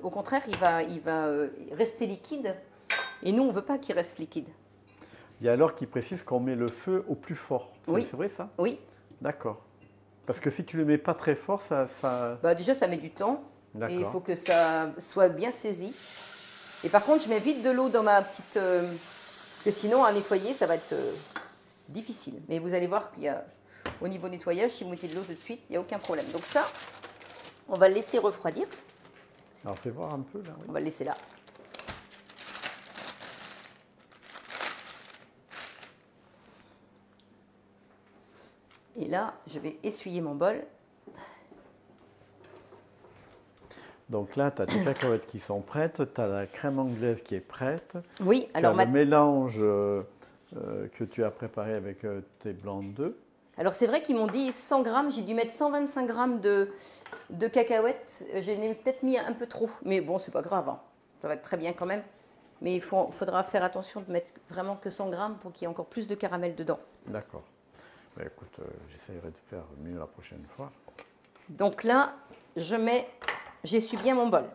Speaker 2: au contraire, il va rester liquide. Et nous, on ne veut pas qu'il reste liquide.
Speaker 1: Il y a alors qui précise qu'on met le feu au plus fort.
Speaker 2: Oui.
Speaker 1: C'est vrai ça?
Speaker 2: Oui.
Speaker 1: D'accord. Parce que si tu le mets pas très fort, ça...
Speaker 2: Bah, déjà, ça met du temps. Et il
Speaker 1: D'accord.
Speaker 2: faut que ça soit bien saisi. Et par contre, je mets vite de l'eau dans ma petite... parce que sinon, à nettoyer, ça va être difficile. Mais vous allez voir qu'il y a, au niveau nettoyage, si vous mettez de l'eau tout de suite, il n'y a aucun problème. Donc ça, on va le laisser refroidir.
Speaker 1: Alors fais voir un peu là. Oui.
Speaker 2: On va le laisser là. Et là, je vais essuyer mon bol.
Speaker 1: Donc là, tu as tes cacahuètes qui sont prêtes, tu as la crème anglaise qui est prête.
Speaker 2: Oui, alors
Speaker 1: le mélange que tu as préparé avec tes blancs d'œufs.
Speaker 2: Alors c'est vrai qu'ils m'ont dit 100 grammes, j'ai dû mettre 125 grammes de cacahuètes. J'en ai peut-être mis un peu trop, mais bon, c'est pas grave. Hein. Ça va être très bien quand même. Mais il faudra faire attention de mettre vraiment que 100 grammes pour qu'il y ait encore plus de caramel dedans.
Speaker 1: D'accord. Bah, écoute, j'essaierai de faire mieux la prochaine fois.
Speaker 2: Donc là, je mets j'essuie bien mon bol.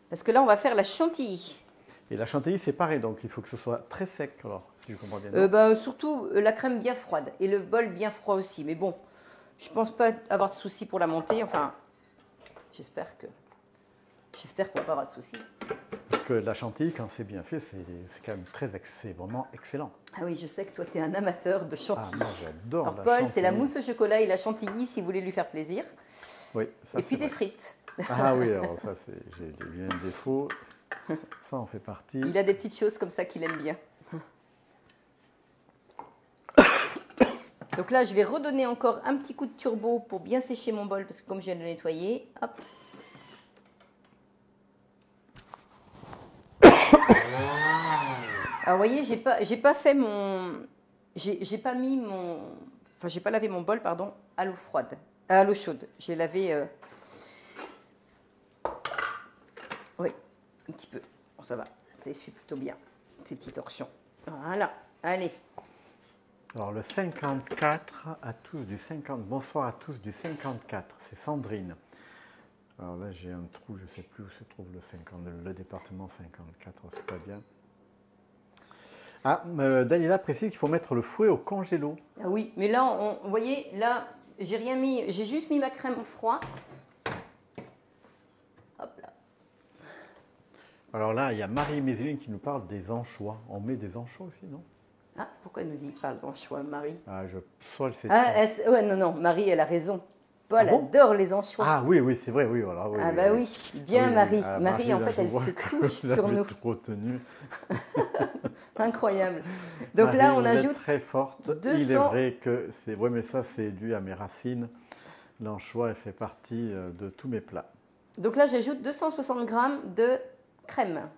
Speaker 2: Parce que là, on va faire la chantilly.
Speaker 1: Et la chantilly, c'est pareil, donc il faut que ce soit très sec, alors, si je comprends bien.
Speaker 2: Surtout la crème bien froide et le bol bien froid aussi. Mais bon, je pense pas avoir de soucis pour la monter. Enfin, j'espère qu'on va pas avoir de soucis.
Speaker 1: Parce que la chantilly, quand c'est bien fait, c'est quand même c'est vraiment excellent.
Speaker 2: Ah oui, je sais que toi, tu es un amateur de chantilly.
Speaker 1: Ah, moi, j'adore
Speaker 2: Alors
Speaker 1: la
Speaker 2: Paul,
Speaker 1: chantilly.
Speaker 2: c'est la mousse au chocolat et la chantilly, si vous voulez lui faire plaisir.
Speaker 1: Oui, ça,
Speaker 2: et puis des
Speaker 1: vrai.
Speaker 2: frites.
Speaker 1: Ah oui, alors ça, j'ai bien un défaut. Ça en fait partie.
Speaker 2: Il a des petites choses comme ça qu'il aime bien. Donc là, je vais redonner encore un petit coup de turbo pour bien sécher mon bol, parce que comme je viens de le nettoyer, hop. Alors, vous voyez, j'ai pas fait mon... J'ai pas mis mon... Enfin, j'ai pas lavé mon bol, pardon, à l'eau froide. À l'eau chaude. J'ai lavé... Oui, un petit peu. Bon, ça va. Ça essuie plutôt bien, ces petits torchons. Voilà. Allez.
Speaker 1: Alors, le 54 à tous du 50. Bonsoir à tous du 54. C'est Sandrine. Alors là, j'ai un trou, je ne sais plus où se trouve le 50, le département 54, c'est pas bien. Ah, Dalila précise qu'il faut mettre le fouet au congélo.
Speaker 2: Ah oui, mais là, vous voyez, là, j'ai rien mis, j'ai juste mis ma crème au froid. Hop là.
Speaker 1: Alors là, il y a Marie-Méséline qui nous parle des anchois. On met des anchois aussi, non?
Speaker 2: Ah, pourquoi elle nous dit parle d'anchois, Marie?
Speaker 1: Ah, soit elle sait.
Speaker 2: Ouais, non, Marie, elle a raison. Paul
Speaker 1: bon
Speaker 2: adore les anchois.
Speaker 1: Ah oui, oui, c'est vrai, oui, voilà. Oui,
Speaker 2: ah bah oui, bien
Speaker 1: oui,
Speaker 2: Marie.
Speaker 1: ah,
Speaker 2: Marie, en
Speaker 1: là,
Speaker 2: fait, elle se touche sur nous.
Speaker 1: Retenu.
Speaker 2: Incroyable. Donc
Speaker 1: Marie,
Speaker 2: là, on
Speaker 1: vous êtes
Speaker 2: ajoute
Speaker 1: très forte.
Speaker 2: 200...
Speaker 1: Il est vrai que c'est vrai, mais ça, c'est dû à mes racines. L'anchois, elle fait partie de tous mes plats.
Speaker 2: Donc là, j'ajoute 260 grammes de crème.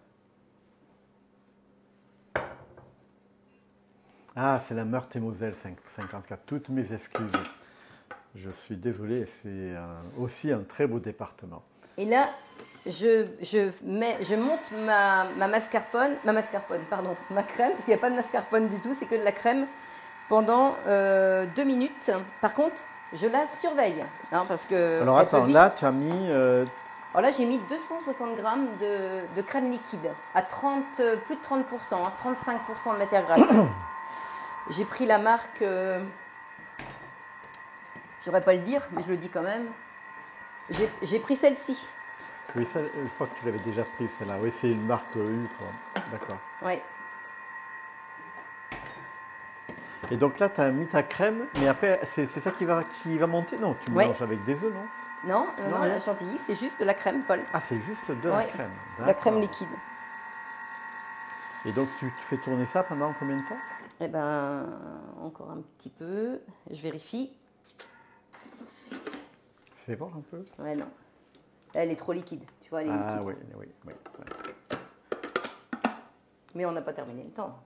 Speaker 1: Ah, c'est la Meurthe-et-Moselle 54. Toutes mes excuses. Je suis désolé, c'est aussi un très beau département.
Speaker 2: Et là, je monte ma mascarpone, ma crème, parce qu'il n'y a pas de mascarpone du tout, c'est que de la crème, pendant 2 minutes. Par contre, je la surveille. Hein, parce que
Speaker 1: alors attends, là, tu as mis...
Speaker 2: Alors là, j'ai mis 260 grammes de crème liquide, à plus de 30%, hein, 35% de matière grasse. J'ai pris la marque... j'aurais pas le dire, mais je le dis quand même. J'ai pris celle-ci.
Speaker 1: Oui, ça, je crois que tu l'avais déjà prise, celle-là. Oui, c'est une marque U, quoi. D'accord.
Speaker 2: Oui.
Speaker 1: Et donc là, tu as mis ta crème, mais après, c'est ça qui va monter? Non, tu mélanges avec des œufs, non?
Speaker 2: Non, la chantilly, c'est juste de la crème, Paul.
Speaker 1: Ah, c'est juste de la crème.
Speaker 2: La crème liquide.
Speaker 1: Et donc, tu fais tourner ça pendant combien de temps?
Speaker 2: Eh bien, encore un petit peu. Je vérifie.
Speaker 1: Fais voir un peu.
Speaker 2: Ouais, non. Elle est trop liquide. Tu vois, elle est liquide.
Speaker 1: Ah oui, oui, oui.
Speaker 2: Mais on n'a pas terminé le temps.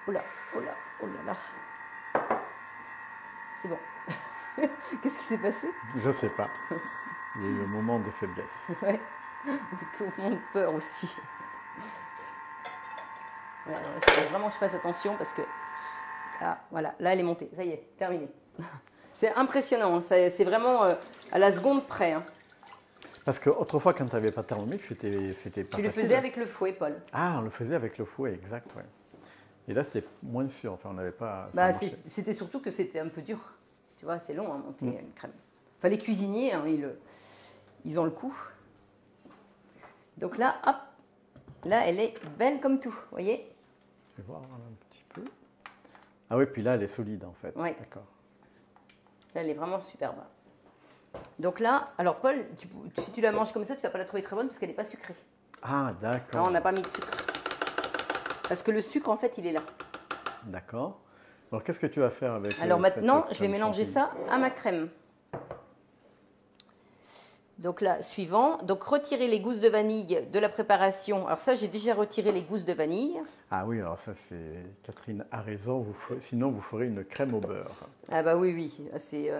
Speaker 2: Oh là, oh là, oh là là. C'est bon. Qu'est-ce qui s'est passé?
Speaker 1: Je ne sais pas. Il y a eu un moment de faiblesse.
Speaker 2: Ouais. Un moment de peur aussi. Ouais, il faut vraiment que je fasse attention parce que... Ah, voilà, là elle est montée. Ça y est, terminé. C'est impressionnant. Hein. C'est vraiment à la seconde près. Hein.
Speaker 1: Parce qu'autrefois, quand tu n'avais pas de thermomètre, c'était pas
Speaker 2: Tu le
Speaker 1: facile.
Speaker 2: faisais avec le fouet, Paul.
Speaker 1: Ah, on le faisait avec le fouet, exact, ouais. Et là, c'était moins sûr. Enfin, on n'avait pas...
Speaker 2: Bah, c'était surtout que c'était un peu dur. Tu vois, c'est long à monter une crème. Enfin, les cuisiniers, hein, ils ont le coup. Donc là, hop. Là, elle est belle comme tout, vous voyez?
Speaker 1: Je vais voir un petit peu. Ah oui, puis là, elle est solide, en fait.
Speaker 2: Ouais.
Speaker 1: D'accord.
Speaker 2: Là, elle est vraiment superbe. Donc là, alors Paul, si tu la manges comme ça, tu ne vas pas la trouver très bonne parce qu'elle n'est pas sucrée.
Speaker 1: Ah, d'accord.
Speaker 2: Non, on n'a pas mis de sucre. Parce que le sucre, en fait, il est là.
Speaker 1: D'accord. Alors, qu'est-ce que tu vas faire avec
Speaker 2: Alors maintenant,
Speaker 1: cette
Speaker 2: je vais mélanger
Speaker 1: chantilly
Speaker 2: ça à ma crème. Donc là, suivant. Donc, retirer les gousses de vanille de la préparation. Alors ça, j'ai déjà retiré les gousses de vanille.
Speaker 1: Ah oui, alors ça, c'est... Catherine a raison. Sinon, vous ferez une crème au beurre.
Speaker 2: Ah bah oui, oui. C'est...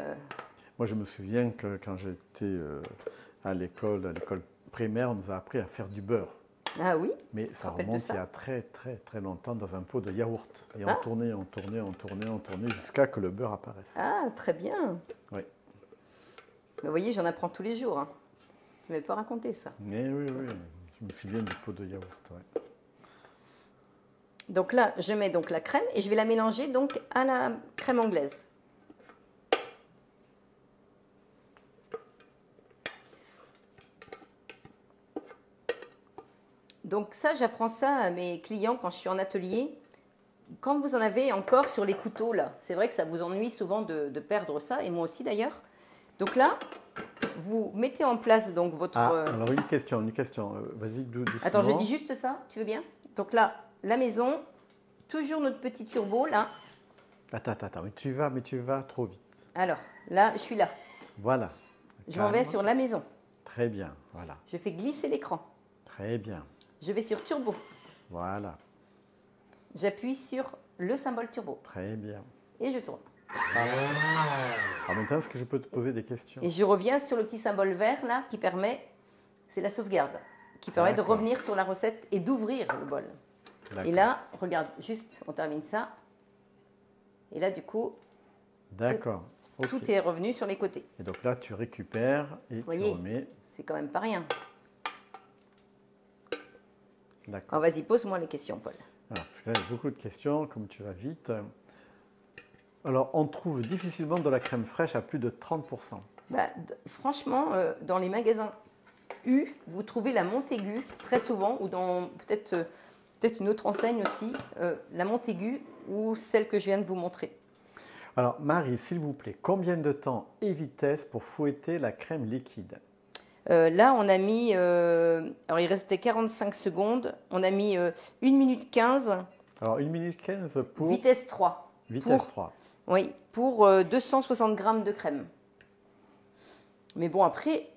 Speaker 1: Moi, je me souviens que quand j'étais à l'école primaire, on nous a appris à faire du beurre.
Speaker 2: Ah oui?
Speaker 1: Mais
Speaker 2: Tu te
Speaker 1: ça
Speaker 2: rappelles de
Speaker 1: remonte
Speaker 2: ça?
Speaker 1: il y a très très très longtemps dans un pot de yaourt. Et
Speaker 2: Ah.
Speaker 1: on tournait jusqu'à que le beurre apparaisse.
Speaker 2: Ah, très bien.
Speaker 1: Oui.
Speaker 2: Mais vous voyez, j'en apprends tous les jours, hein. Tu ne m'avais pas raconté ça.
Speaker 1: Mais oui, je me souviens du pot de yaourt. Ouais.
Speaker 2: Donc là, je mets donc la crème et je vais la mélanger donc à la crème anglaise. Donc ça, j'apprends ça à mes clients quand je suis en atelier. Quand vous en avez encore sur les couteaux, là, c'est vrai que ça vous ennuie souvent de perdre ça, et moi aussi d'ailleurs. Donc là, vous mettez en place donc votre...
Speaker 1: alors une question. Vas-y, doucement.
Speaker 2: Attends, je dis juste ça, tu veux bien? Donc là, la maison, toujours notre petit turbo, là.
Speaker 1: Attends, mais tu vas trop vite.
Speaker 2: Alors, là, je suis là.
Speaker 1: Voilà.
Speaker 2: Je m'en vais sur la maison.
Speaker 1: Très bien, voilà.
Speaker 2: Je fais glisser l'écran.
Speaker 1: Très bien.
Speaker 2: Je vais sur turbo.
Speaker 1: Voilà.
Speaker 2: J'appuie sur le symbole turbo.
Speaker 1: Très bien.
Speaker 2: Et je tourne.
Speaker 1: Alors maintenant, est-ce que je peux te poser des questions?
Speaker 2: Et je reviens sur le petit symbole vert, là, qui permet... C'est la sauvegarde. Qui permet de revenir sur la recette et d'ouvrir le bol. Et là, regarde, juste, on termine ça. Et là, du coup...
Speaker 1: D'accord.
Speaker 2: Tout est revenu sur les côtés.
Speaker 1: Et donc là, tu récupères et tu remets.
Speaker 2: C'est quand même pas rien.
Speaker 1: D'accord.
Speaker 2: Alors vas-y, pose-moi les questions, Paul.
Speaker 1: Alors, parce que là, il y a beaucoup de questions, comme tu vas vite. Alors, on trouve difficilement de la crème fraîche à plus de 30%.
Speaker 2: Bah, franchement, dans les magasins U, vous trouvez la Montaigu très souvent, ou dans peut-être une autre enseigne aussi, la Montaigu ou celle que je viens de vous montrer.
Speaker 1: Alors, Marie, s'il vous plaît, combien de temps et vitesse pour fouetter la crème liquide?
Speaker 2: Là, on a mis, alors il restait 45 secondes, on a mis 1 minute 15.
Speaker 1: Alors, 1 minute 15 pour...
Speaker 2: Vitesse 3.
Speaker 1: Vitesse 3.
Speaker 2: Oui, pour 260 grammes de crème. Mais bon, après,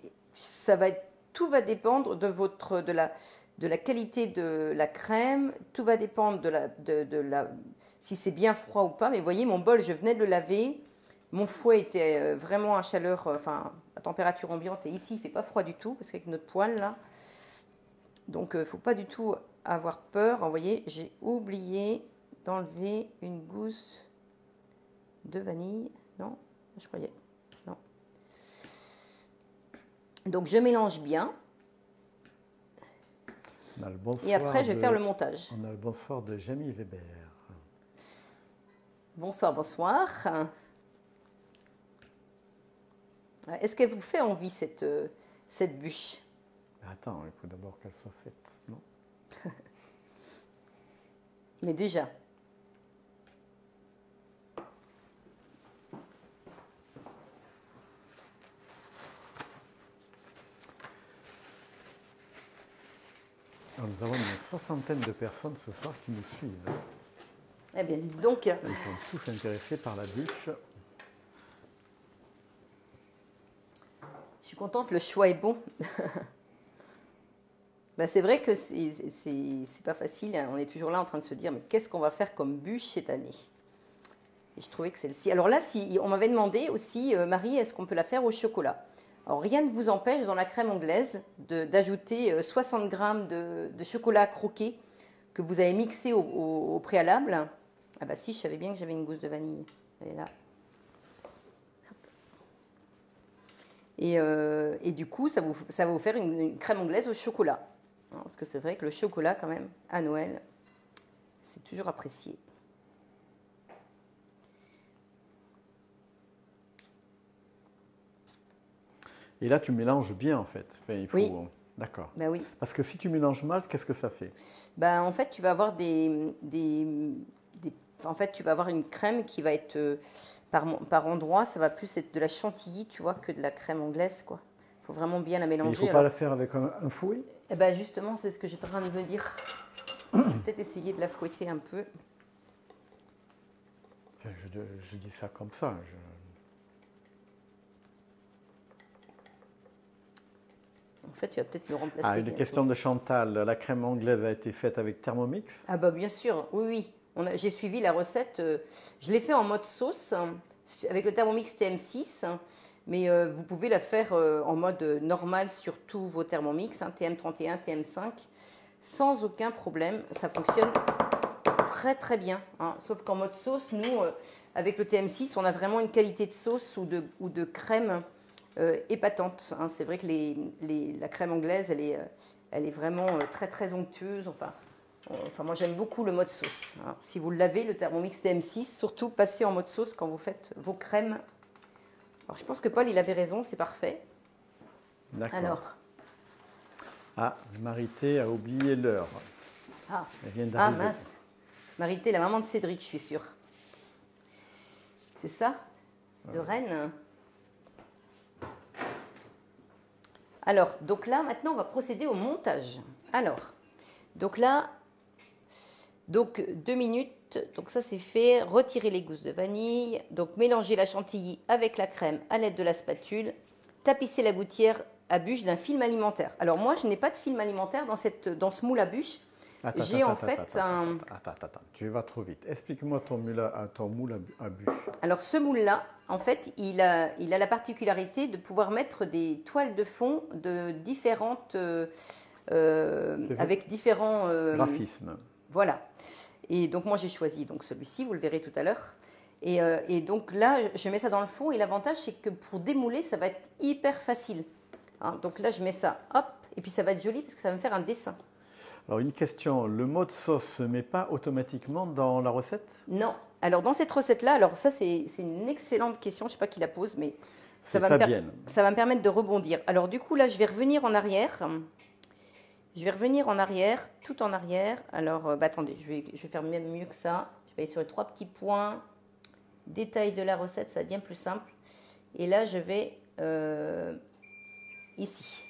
Speaker 2: tout va dépendre de la qualité de la crème, tout va dépendre si c'est bien froid ou pas. Mais vous voyez, mon bol, je venais de le laver. Mon fouet était vraiment à chaleur, à température ambiante. Et ici, il ne fait pas froid du tout, parce qu'avec notre poêle, là. Donc, il ne faut pas du tout avoir peur. Vous voyez, j'ai oublié d'enlever une gousse de vanille. Non, je croyais. Non. Donc, je mélange bien. Et après, je vais faire le montage.
Speaker 1: On a le bonsoir de Jamie Weber.
Speaker 2: Bonsoir, bonsoir. Est-ce qu'elle vous fait envie, cette bûche?
Speaker 1: Attends, il faut d'abord qu'elle soit faite, non?
Speaker 2: Mais déjà.
Speaker 1: Alors, nous avons une soixantaine de personnes ce soir qui nous suivent.
Speaker 2: Eh bien, dites donc.
Speaker 1: Ils sont tous intéressés par la bûche.
Speaker 2: Je suis contente, le choix est bon. Ben, c'est vrai que c'est pas facile, hein. On est toujours là en train de se dire, mais qu'est-ce qu'on va faire comme bûche cette année? Et je trouvais que celle-ci... Alors là, on m'avait demandé aussi, Marie, est-ce qu'on peut la faire au chocolat? Alors rien ne vous empêche dans la crème anglaise d'ajouter 60 grammes de chocolat croqué que vous avez mixé au préalable. Ah bah si, je savais bien que j'avais une gousse de vanille. Elle est là. Et du coup, ça va vous faire une crème anglaise au chocolat. Parce que c'est vrai que le chocolat, quand même, à Noël, c'est toujours apprécié.
Speaker 1: Et là, tu mélanges bien, en fait. Enfin, il faut...
Speaker 2: Oui.
Speaker 1: D'accord.
Speaker 2: Ben oui.
Speaker 1: Parce que si tu mélanges mal, qu'est-ce que ça fait?
Speaker 2: Ben, en fait, tu vas avoir en fait, tu vas avoir une crème qui va être par endroits, ça va plus être de la chantilly, tu vois, que de la crème anglaise, quoi. Il faut vraiment bien la mélanger.
Speaker 1: Il ne faut pas la faire avec un fouet?
Speaker 2: Eh ben justement, c'est ce que j'étais en train de me dire. Je vais peut-être essayer de la fouetter un peu.
Speaker 1: Enfin, je dis ça comme ça.
Speaker 2: En fait, tu vas peut-être le remplacer.
Speaker 1: Ah, une question de Chantal. La crème anglaise a été faite avec Thermomix?
Speaker 2: Ah bah bien sûr, oui, oui. J'ai suivi la recette. Je l'ai fait en mode sauce, avec le Thermomix TM6. Mais vous pouvez la faire en mode normal sur tous vos Thermomix, TM31, TM5. sans aucun problème. Ça fonctionne très très bien, hein. Sauf qu'en mode sauce, nous, avec le TM6, on a vraiment une qualité de sauce ou de crème épatante, hein. C'est vrai que la crème anglaise, elle est vraiment très très onctueuse. Enfin, moi j'aime beaucoup le mode sauce, hein. Si vous l'avez, le Thermomix TM6, surtout passez en mode sauce quand vous faites vos crèmes. Alors je pense que Paul, il avait raison, c'est parfait.
Speaker 1: D'accord.
Speaker 2: Alors.
Speaker 1: Ah, Marité a oublié l'heure.
Speaker 2: Ah,
Speaker 1: Elle vient d'arriver.
Speaker 2: Mince. Marité, la maman de Cédric, je suis sûre. C'est ça? De Rennes? Alors, donc là, maintenant, on va procéder au montage. Alors, donc là, 2 minutes. Donc ça, c'est fait. Retirer les gousses de vanille. Donc, mélanger la chantilly avec la crème à l'aide de la spatule. Tapisser la gouttière à bûche d'un film alimentaire. Alors, moi, je n'ai pas de film alimentaire dans ce moule à bûche. J'ai en fait un...
Speaker 1: Attends, tu vas trop vite. Explique-moi ton moule à bûche.
Speaker 2: Alors ce moule-là, en fait, il a la particularité de pouvoir mettre des toiles de fond de différentes... avec différents...
Speaker 1: graphismes.
Speaker 2: Voilà. Et donc moi j'ai choisi donc celui-ci, vous le verrez tout à l'heure. Et donc là, je mets ça dans le fond et l'avantage c'est que pour démouler, ça va être hyper facile. Hein, donc là, je mets ça, hop, et puis ça va être joli parce que ça va me faire un dessin.
Speaker 1: Alors, une question, le mode sauce ne se met pas automatiquement dans la recette?
Speaker 2: Non. Alors, dans cette recette-là, alors ça, c'est une excellente question, je ne sais pas qui la pose, mais ça va me permettre de rebondir. Alors, du coup, là, je vais revenir en arrière. Je vais revenir en arrière, tout en arrière. Alors, attendez, je vais faire même mieux que ça. Je vais aller sur les 3 petits points. Détail de la recette, ça va être bien plus simple. Et là, je vais ici.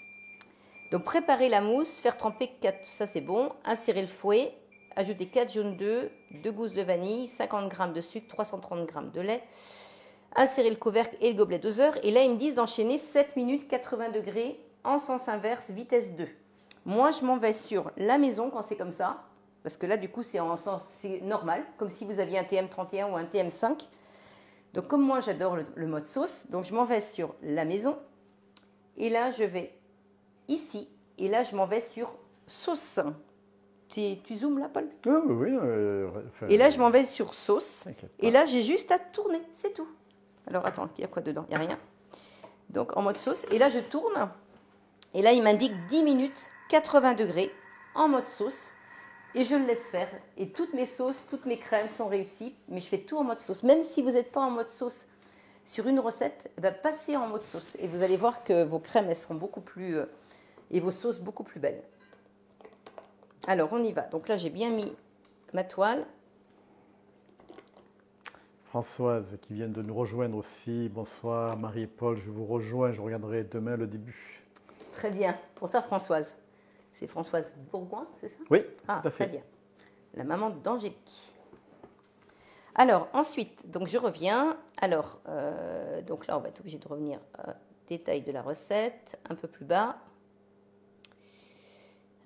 Speaker 2: Donc, préparer la mousse, faire tremper 4, ça c'est bon. Insérer le fouet, ajouter 4 jaunes d'œufs, 2 gousses de vanille, 50 g de sucre, 330 g de lait. Insérer le couvercle et le gobelet doseur. Et là, ils me disent d'enchaîner 7 minutes 80 degrés en sens inverse, vitesse 2. Moi, je m'en vais sur la maison quand c'est comme ça. Parce que là, du coup, c'est normal, comme si vous aviez un TM31 ou un TM5. Donc, comme moi, j'adore le mode sauce, donc je m'en vais sur la maison. Et là, je vais ici. Et là, je m'en vais sur sauce. Tu zoomes là, Paul?
Speaker 1: Oui.
Speaker 2: Et là, je m'en vais sur sauce. Et là, j'ai juste à tourner, c'est tout. Alors, attends, il y a quoi dedans? Il n'y a rien. Donc, en mode sauce. Et là, je tourne. Et là, il m'indique 10 minutes, 80 degrés, en mode sauce. Et je le laisse faire. Et toutes mes sauces, toutes mes crèmes sont réussies. Mais je fais tout en mode sauce. Même si vous n'êtes pas en mode sauce sur une recette, eh ben, passez en mode sauce. Et vous allez voir que vos crèmes, elles seront beaucoup plus... et vos sauces beaucoup plus belles. Alors, on y va. Donc là, j'ai bien mis ma toile.
Speaker 1: Françoise qui vient de nous rejoindre aussi. Bonsoir Marie et Paul, je vous rejoins. Je regarderai demain le début.
Speaker 2: Très bien. Bonsoir Françoise. C'est Françoise Bourgoin, c'est ça?
Speaker 1: Oui,
Speaker 2: tout à
Speaker 1: fait.
Speaker 2: Très bien. La maman d'Angélique. Alors, ensuite, donc je reviens. Alors, donc là, on va être obligé de revenir détail de la recette, un peu plus bas.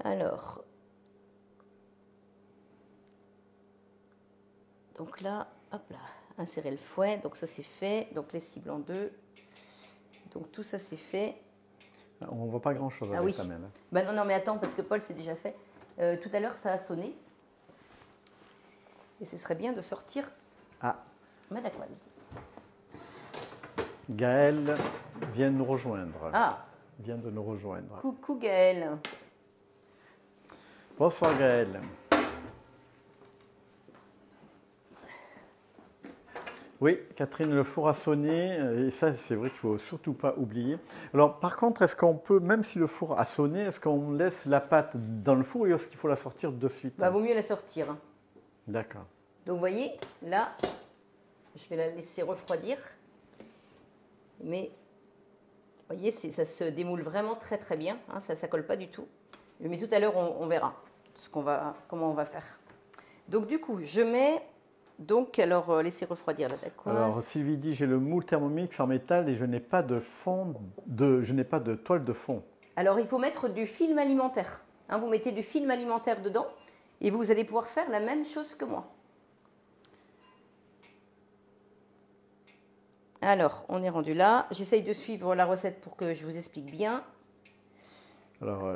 Speaker 2: Alors, donc là, hop là, insérer le fouet, donc ça c'est fait, donc les cibles en deux, donc tout ça c'est fait.
Speaker 1: On ne voit pas grand chose avec ta main.
Speaker 2: Ben non, mais attends, parce que Paul c'est déjà fait. Tout à l'heure ça a sonné, et ce serait bien de sortir ma dacquoise.
Speaker 1: Gaëlle vient de nous rejoindre.
Speaker 2: Vient
Speaker 1: de nous rejoindre.
Speaker 2: Coucou Gaëlle.
Speaker 1: Bonsoir Gaëlle. Oui, Catherine, le four a sonné, et ça c'est vrai qu'il ne faut surtout pas oublier. Alors par contre, est-ce qu'on peut, même si le four a sonné, est-ce qu'on laisse la pâte dans le four ou est-ce qu'il faut la sortir de suite?
Speaker 2: Vaut mieux la sortir.
Speaker 1: D'accord.
Speaker 2: Donc vous voyez, là, je vais la laisser refroidir. Mais vous voyez, ça se démoule vraiment très très bien, hein, ça ne colle pas du tout. Mais tout à l'heure, on verra comment on va faire. Donc du coup, je mets... Donc, alors, laissez refroidir la dacquoise.
Speaker 1: Alors, Sylvie dit, j'ai le moule Thermomix en métal et je n'ai pas de toile de fond.
Speaker 2: Alors, il faut mettre du film alimentaire. Hein, vous mettez du film alimentaire dedans et vous allez pouvoir faire la même chose que moi. Alors, on est rendu là. J'essaye de suivre la recette pour que je vous explique bien.
Speaker 1: Alors,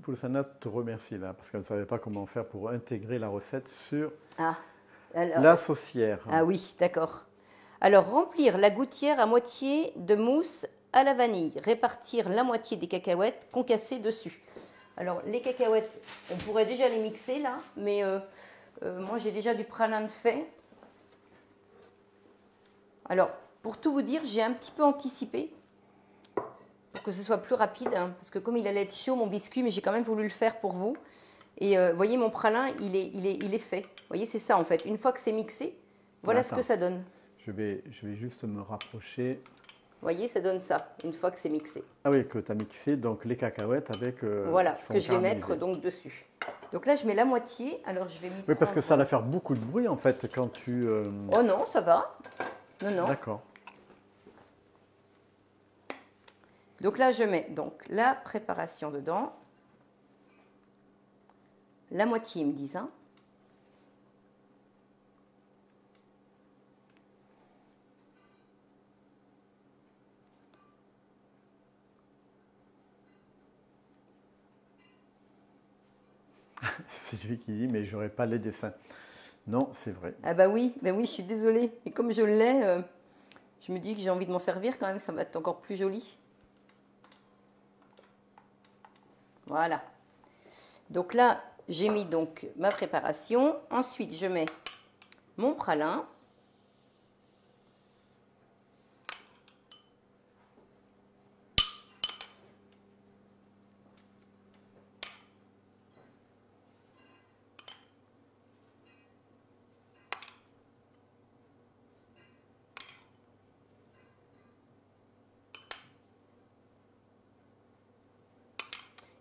Speaker 1: Pulsana te remercie là, parce qu'elle ne savait pas comment faire pour intégrer la recette sur
Speaker 2: Ah, alors,
Speaker 1: la saucière.
Speaker 2: ah oui, d'accord. Alors, remplir la gouttière à moitié de mousse à la vanille. Répartir la moitié des cacahuètes concassées dessus. Alors, les cacahuètes, on pourrait déjà les mixer là, mais moi j'ai déjà du pralin de fait. Alors, pour tout vous dire, j'ai un petit peu anticipé pour que ce soit plus rapide, hein, parce que comme il allait être chaud, mon biscuit, mais j'ai quand même voulu le faire pour vous. Et vous voyez, mon pralin, il est fait. Vous voyez, c'est ça en fait. Une fois que c'est mixé, voilà ce que ça donne.
Speaker 1: Je vais juste me rapprocher.
Speaker 2: Vous voyez, ça donne ça, une fois que c'est mixé.
Speaker 1: Ah oui, que tu as mixé donc les cacahuètes avec.
Speaker 2: Voilà, que je vais mettre donc dessus. Donc là, je mets la moitié. Alors, je vais m'y
Speaker 1: Oui, parce que ça va faire beaucoup de bruit en fait quand tu.
Speaker 2: Oh non, ça va. Non, non.
Speaker 1: D'accord.
Speaker 2: Donc là, je mets donc la préparation dedans. La moitié, ils me disent. Hein.
Speaker 1: C'est lui qui dit, mais j'aurais pas les dessins. Non, c'est vrai.
Speaker 2: Ah bah oui, je suis désolée. Et comme je l'ai, je me dis que j'ai envie de m'en servir quand même, ça va être encore plus joli. Voilà. Donc là, j'ai mis donc ma préparation. Ensuite, je mets mon pralin.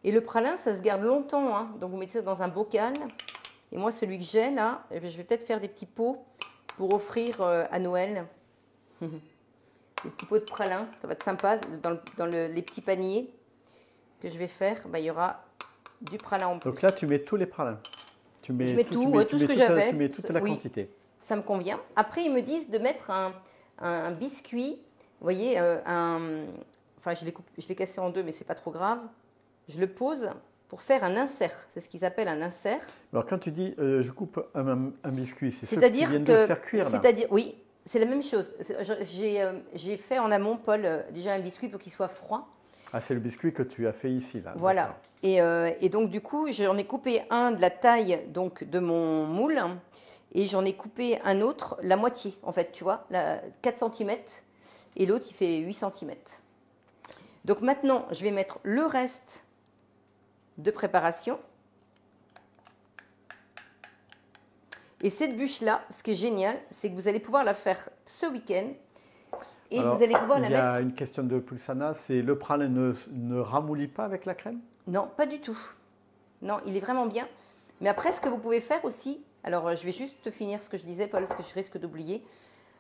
Speaker 2: Et le pralin, ça se garde longtemps, hein. Donc vous mettez ça dans un bocal. Et moi, celui que j'ai là, je vais peut-être faire des petits pots pour offrir à Noël. Des petits pots de pralin, ça va être sympa. Dans les petits paniers que je vais faire, bah, il y aura du pralin en plus.
Speaker 1: Donc là, tu mets tous les pralins.
Speaker 2: Je mets tout ce que j'avais.
Speaker 1: Tu mets toute la quantité.
Speaker 2: Ça me convient. Après, ils me disent de mettre un biscuit. Vous voyez, enfin, je l'ai cassé en deux, mais c'est pas trop grave. Je le pose pour faire un insert. C'est ce qu'ils appellent un insert.
Speaker 1: Alors, quand tu dis je coupe un biscuit, c'est ce
Speaker 2: C'est-à-dire
Speaker 1: qui viennent de faire cuire là.
Speaker 2: C'est-à-dire, oui, c'est la même chose. J'ai fait en amont, Paul, déjà un biscuit pour qu'il soit froid.
Speaker 1: Ah, c'est le biscuit que tu as fait ici là.
Speaker 2: Voilà. Et donc du coup, j'en ai coupé un de la taille donc de mon moule et j'en ai coupé un autre la moitié en fait, tu vois, 4 cm et l'autre il fait 8 cm. Donc maintenant, je vais mettre le reste de préparation. Et cette bûche-là, ce qui est génial, c'est que vous allez pouvoir la faire ce week-end. Et
Speaker 1: alors,
Speaker 2: vous allez pouvoir la mettre...
Speaker 1: Il y a une question de Pulsana, c'est le pralin ne ramollit pas avec la crème?
Speaker 2: Non, pas du tout. Non, il est vraiment bien. Mais après, ce que vous pouvez faire aussi... Alors, je vais juste finir ce que je disais, Paul, parce que je risque d'oublier.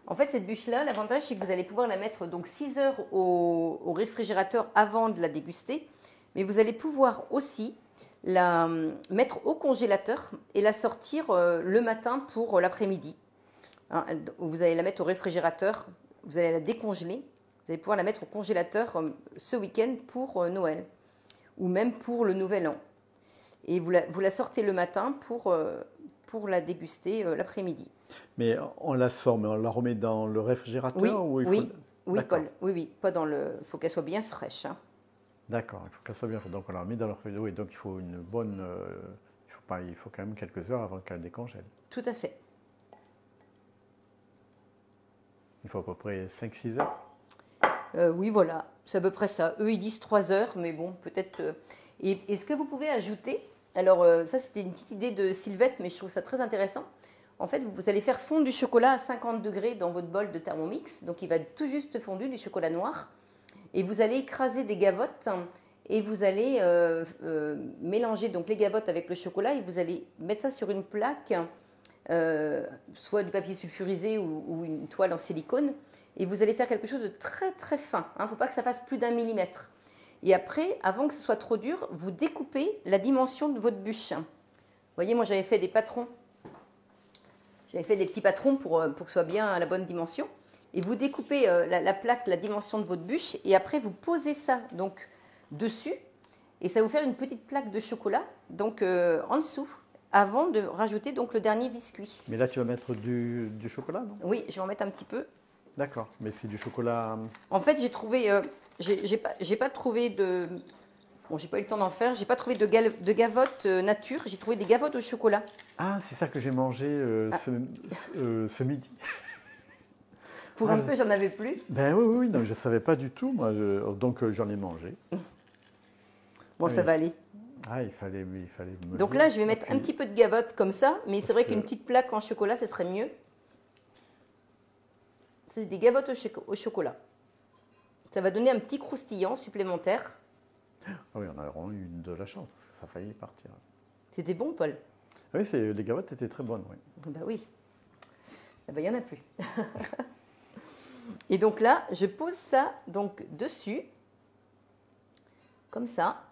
Speaker 2: En fait, cette bûche-là, l'avantage, c'est que vous allez pouvoir la mettre donc 6 heures au réfrigérateur avant de la déguster. Mais vous allez pouvoir aussi la mettre au congélateur et la sortir le matin pour l'après-midi. Hein, vous allez la mettre au réfrigérateur, vous allez la décongeler. Vous allez pouvoir la mettre au congélateur ce week-end pour Noël ou même pour le Nouvel An. Et vous la sortez le matin pour la déguster l'après-midi.
Speaker 1: Mais on la sort, mais on la remet dans le réfrigérateur
Speaker 2: oui, Paul. Oui, pas dans le. Il faut qu'elle soit bien fraîche. Hein.
Speaker 1: D'accord, il faut qu'elle soit bien fraîche. Donc on la remet dans le réfrigérateur. Oui, donc il faut une bonne. Il faut quand même quelques heures avant qu'elle décongèle.
Speaker 2: Tout à fait.
Speaker 1: Il faut à peu près 5-6 heures.
Speaker 2: Oui, voilà, c'est à peu près ça. Eux, ils disent 3 heures, mais bon, peut-être. Et ce que vous pouvez ajouter, alors ça, c'était une petite idée de Sylvette, mais je trouve ça très intéressant. En fait, vous allez faire fondre du chocolat à 50 degrés dans votre bol de Thermomix. Donc, il va tout juste fondu, du chocolat noir. Et vous allez écraser des gavottes et vous allez mélanger donc les gavottes avec le chocolat et vous allez mettre ça sur une plaque, soit du papier sulfurisé ou une toile en silicone. Et vous allez faire quelque chose de très très fin. Il ne faut pas que ça fasse plus d'1 millimètre. Et après, avant que ce soit trop dur, vous découpez la dimension de votre bûche. Vous voyez, moi j'avais fait des patrons. J'avais fait des petits patrons pour que ce soit bien à la bonne dimension. Et vous découpez la plaque, la dimension de votre bûche. Et après, vous posez ça donc dessus. Et ça va vous faire une petite plaque de chocolat, donc en dessous, avant de rajouter donc le dernier biscuit.
Speaker 1: Mais là, tu vas mettre du chocolat, non?
Speaker 2: Oui, je vais en mettre un petit peu.
Speaker 1: D'accord, mais c'est du chocolat...
Speaker 2: En fait, j'ai trouvé, j'ai pas trouvé de... Bon, j'ai pas eu le temps d'en faire. J'ai pas trouvé de gavotte nature. J'ai trouvé des gavottes au chocolat.
Speaker 1: Ah, c'est ça que j'ai mangé ce midi.
Speaker 2: Pour un peu, j'en avais plus.
Speaker 1: Ben oui, non, je ne savais pas du tout, moi, donc j'en ai mangé.
Speaker 2: Bon, ça va aller.
Speaker 1: Ah, il fallait me
Speaker 2: Donc
Speaker 1: dire.
Speaker 2: là, je vais mettre un petit peu de gavotte comme ça, mais c'est vrai qu'une petite plaque en chocolat, ce serait mieux. C'est des gavottes au chocolat. Ça va donner un petit croustillant supplémentaire.
Speaker 1: Ah oui, on a vraiment eu de la chance, parce que ça a failli partir.
Speaker 2: C'était bon, Paul?
Speaker 1: Oui, les gavottes étaient très bonnes, oui.
Speaker 2: Ben oui. Eh ben, il n'y en a plus. Et donc là, je pose ça donc dessus, comme ça.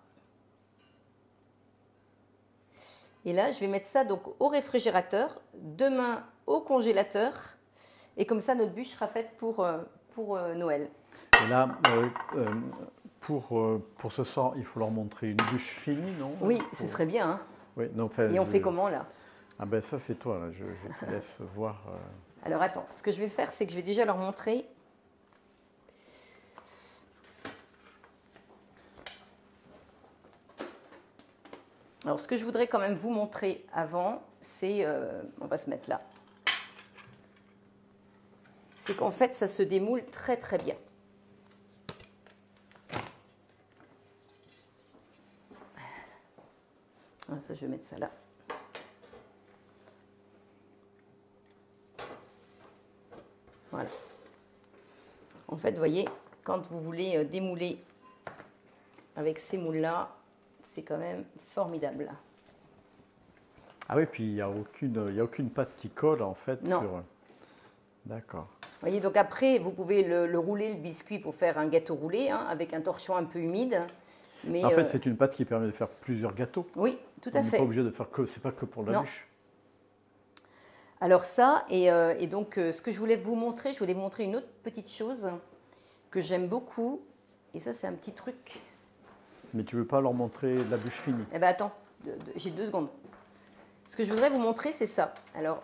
Speaker 2: Et là, je vais mettre ça donc au réfrigérateur, demain au congélateur. Et comme ça, notre bûche sera faite pour Noël.
Speaker 1: Et là, pour ce soir, il faut leur montrer une bûche finie, non?
Speaker 2: Oui, ce serait bien. Hein.
Speaker 1: Oui, non, enfin,
Speaker 2: et on fait comment là?
Speaker 1: Ah ben ça, c'est toi, là. Je te laisse voir.
Speaker 2: Alors attends, ce que je vais faire, c'est que je vais déjà leur montrer. Alors, ce que je voudrais quand même vous montrer avant, c'est, on va se mettre là, c'est qu'en fait, ça se démoule très très bien. Ah, ça, je vais mettre ça là. Voilà. En fait, vous voyez, quand vous voulez démouler avec ces moules-là, c'est quand même formidable.
Speaker 1: Ah oui, puis il n'y a aucune pâte qui colle en fait.
Speaker 2: Non.
Speaker 1: D'accord.
Speaker 2: Vous voyez, donc après, vous pouvez le rouler, le biscuit, pour faire un gâteau roulé, hein, avec un torchon un peu humide. Mais
Speaker 1: en fait, c'est une pâte qui permet de faire plusieurs gâteaux.
Speaker 2: Oui, tout à fait.
Speaker 1: On n'est pas obligé de faire c'est pas que pour la bûche.
Speaker 2: Alors ça, et donc ce que je voulais vous montrer, je voulais vous montrer une autre petite chose que j'aime beaucoup. Et ça, c'est un petit truc.
Speaker 1: Mais tu ne veux pas leur montrer la bûche finie?
Speaker 2: Eh bien, attends, j'ai 2 secondes. Ce que je voudrais vous montrer, c'est ça. Alors,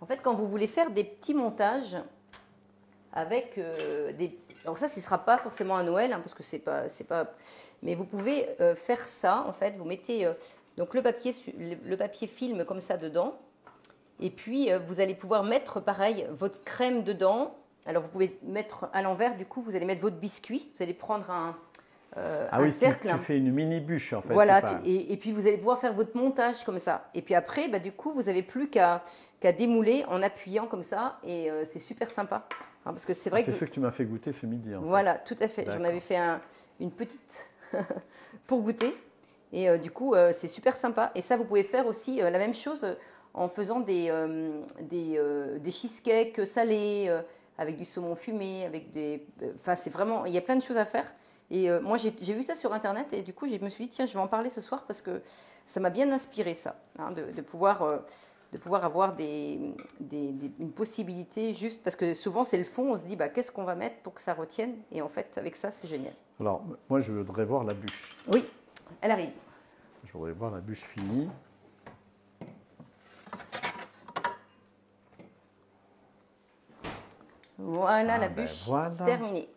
Speaker 2: en fait, quand vous voulez faire des petits montages avec des... Donc ça, ce ne sera pas forcément à Noël, hein, parce que c'est pas... Mais vous pouvez faire ça, en fait. Vous mettez donc le papier film comme ça dedans. Et puis, vous allez pouvoir mettre, pareil, votre crème dedans. Alors, vous pouvez mettre à l'envers, du coup, vous allez mettre votre biscuit. Vous allez prendre un cercle.
Speaker 1: Tu fais une mini bûche, en fait.
Speaker 2: Voilà, et puis vous allez pouvoir faire votre montage comme ça. Et puis après, du coup, vous n'avez plus qu'à démouler en appuyant comme ça. Et c'est super sympa. Hein, parce que c'est vrai
Speaker 1: c'est ce que tu m'as fait goûter ce midi.
Speaker 2: Voilà, tout à fait. J'en avais fait une petite pour goûter. Et du coup, c'est super sympa. Et ça, vous pouvez faire aussi la même chose en faisant des cheesecakes salés, avec du saumon fumé, avec des... Enfin, c'est vraiment... Il y a plein de choses à faire. Et moi, j'ai vu ça sur Internet et du coup, je me suis dit, tiens, je vais en parler ce soir parce que ça m'a bien inspiré, ça, hein, de pouvoir avoir une possibilité juste... Parce que souvent, c'est le fond, on se dit, qu'est-ce qu'on va mettre pour que ça retienne? Et en fait, avec ça, c'est génial.
Speaker 1: Alors, moi, je voudrais voir la bûche.
Speaker 2: Oui, elle arrive.
Speaker 1: Je voudrais voir la bûche finie.
Speaker 2: Voilà la bûche terminée.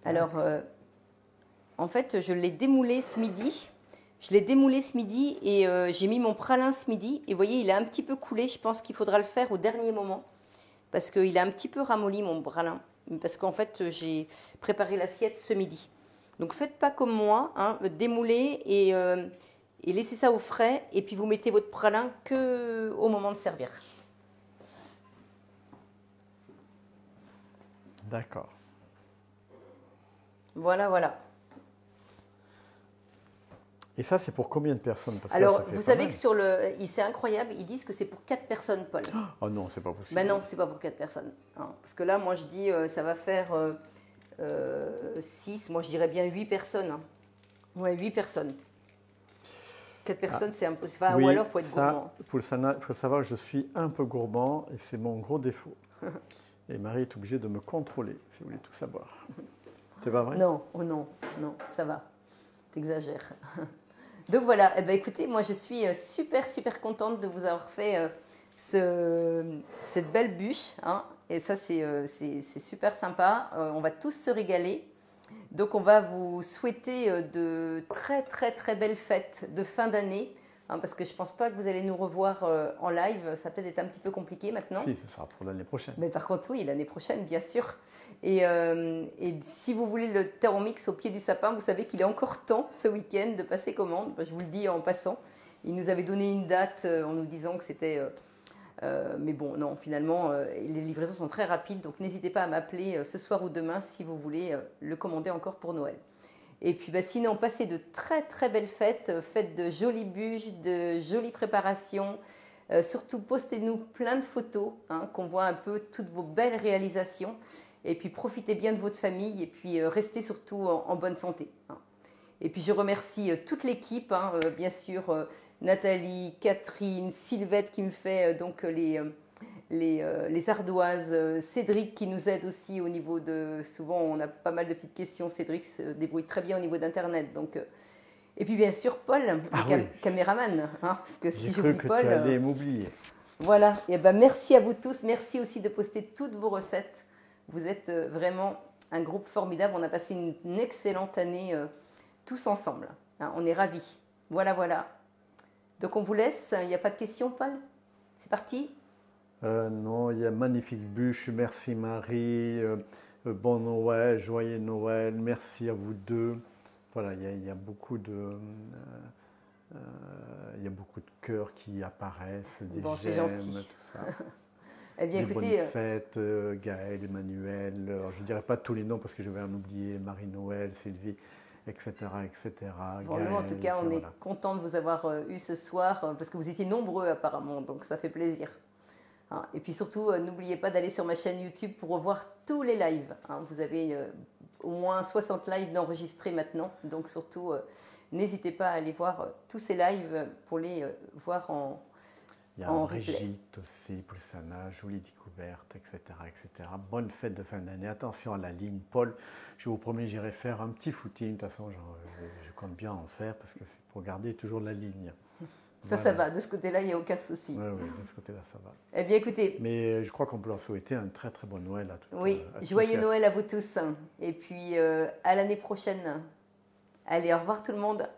Speaker 2: Alors, en fait, je l'ai démoulé ce midi. Et j'ai mis mon pralin ce midi. Et vous voyez, il a un petit peu coulé. Je pense qu'il faudra le faire au dernier moment. Parce qu'il a un petit peu ramolli, mon pralin. Parce qu'en fait, j'ai préparé l'assiette ce midi. Donc, faites pas comme moi. Hein, démoulez et laissez ça au frais. Et puis, vous mettez votre pralin qu'au moment de servir.
Speaker 1: D'accord.
Speaker 2: Voilà, voilà.
Speaker 1: Et ça, c'est pour combien de personnes? Parce
Speaker 2: alors,
Speaker 1: que là, ça fait
Speaker 2: vous savez
Speaker 1: mal.
Speaker 2: que c'est incroyable, ils disent que c'est pour 4 personnes, Paul.
Speaker 1: Oh non, c'est pas possible.
Speaker 2: Ben non, c'est pas pour 4 personnes. Hein. Parce que là, moi, je dis, ça va faire 6, moi, je dirais bien 8 personnes. Hein. Ouais, 8 personnes. 4 personnes, c'est impossible. Enfin,
Speaker 1: oui,
Speaker 2: ou alors, il faut être gourmand.
Speaker 1: Il faut savoir que je suis un peu gourmand et c'est mon gros défaut. Et Marie est obligée de me contrôler, si vous voulez tout savoir. C'est pas vrai?
Speaker 2: Non, oh non, non, ça va. T'exagères. Donc voilà, eh ben, écoutez, moi je suis super, super contente de vous avoir fait cette belle bûche. Hein, et ça, c'est super sympa. On va tous se régaler. Donc on va vous souhaiter de très, très, très belles fêtes de fin d'année. Hein, parce que je ne pense pas que vous allez nous revoir en live. Ça peut être un petit peu compliqué maintenant.
Speaker 1: Si, ce sera pour l'année prochaine.
Speaker 2: Mais par contre, oui, l'année prochaine, bien sûr. Et si vous voulez le Thermomix au pied du sapin, vous savez qu'il est encore temps ce week-end de passer commande. Je vous le dis en passant. Il nous avait donné une date en nous disant que c'était... mais bon, non, finalement, les livraisons sont très rapides. Donc n'hésitez pas à m'appeler ce soir ou demain si vous voulez le commander encore pour Noël. Et puis sinon, passez de très très belles fêtes. Faites de jolies bûches, de jolies préparations. Surtout, postez-nous plein de photos, hein, qu'on voit un peu toutes vos belles réalisations. Et puis, profitez bien de votre famille et puis restez surtout en bonne santé. Hein. Et puis, je remercie toute l'équipe, hein, bien sûr, Nathalie, Catherine, Sylvette qui me fait donc les ardoises, Cédric qui nous aide aussi au niveau de... Souvent, on a pas mal de petites questions. Cédric se débrouille très bien au niveau d'Internet, donc... Et puis bien sûr Paul, le caméraman, hein, parce que si j'oublie Paul,
Speaker 1: tu allais m'oublier.
Speaker 2: Voilà. Et ben merci à vous tous, merci aussi de poster toutes vos recettes. Vous êtes vraiment un groupe formidable. On a passé une excellente année tous ensemble. Hein, on est ravis. Voilà, voilà. Donc on vous laisse. Il n'y a pas de questions, Paul? C'est parti.
Speaker 1: Non, il y a magnifique bûche. Merci Marie. Bon Noël, joyeux Noël. Merci à vous deux. Voilà, il y a beaucoup de cœurs qui apparaissent, des
Speaker 2: bon, c'est
Speaker 1: j'aime,
Speaker 2: gentil.
Speaker 1: tout ça.
Speaker 2: Eh bien,
Speaker 1: des
Speaker 2: écoutez,
Speaker 1: bonnes fêtes, Gaël, Emmanuel. Alors, je ne dirai pas tous les noms parce que je vais en oublier. Marie-Noël, Sylvie, etc., etc.
Speaker 2: bon, nous, en tout cas, on est content de vous avoir eu ce soir parce que vous étiez nombreux apparemment, donc ça fait plaisir. Hein, et puis surtout, n'oubliez pas d'aller sur ma chaîne YouTube pour revoir tous les lives. Hein, vous avez au moins 60 lives d'enregistrés maintenant. Donc surtout, n'hésitez pas à aller voir tous ces lives pour les voir en
Speaker 1: Il y a Brigitte aussi, Poulsana, jolie découverte, etc., etc. Bonne fête de fin d'année. Attention à la ligne. Paul, je vous promets, j'irai faire un petit footing. De toute façon, je compte bien en faire parce que c'est pour garder toujours la ligne.
Speaker 2: Ça, voilà. Ça va. De ce côté-là, il n'y a aucun souci.
Speaker 1: Oui, oui, de ce côté-là, ça va.
Speaker 2: Eh bien, écoutez.
Speaker 1: Mais je crois qu'on peut leur souhaiter un très, très bon Noël à tous.
Speaker 2: Oui, joyeux Noël à vous tous. Et puis, à l'année prochaine. Allez, au revoir tout le monde.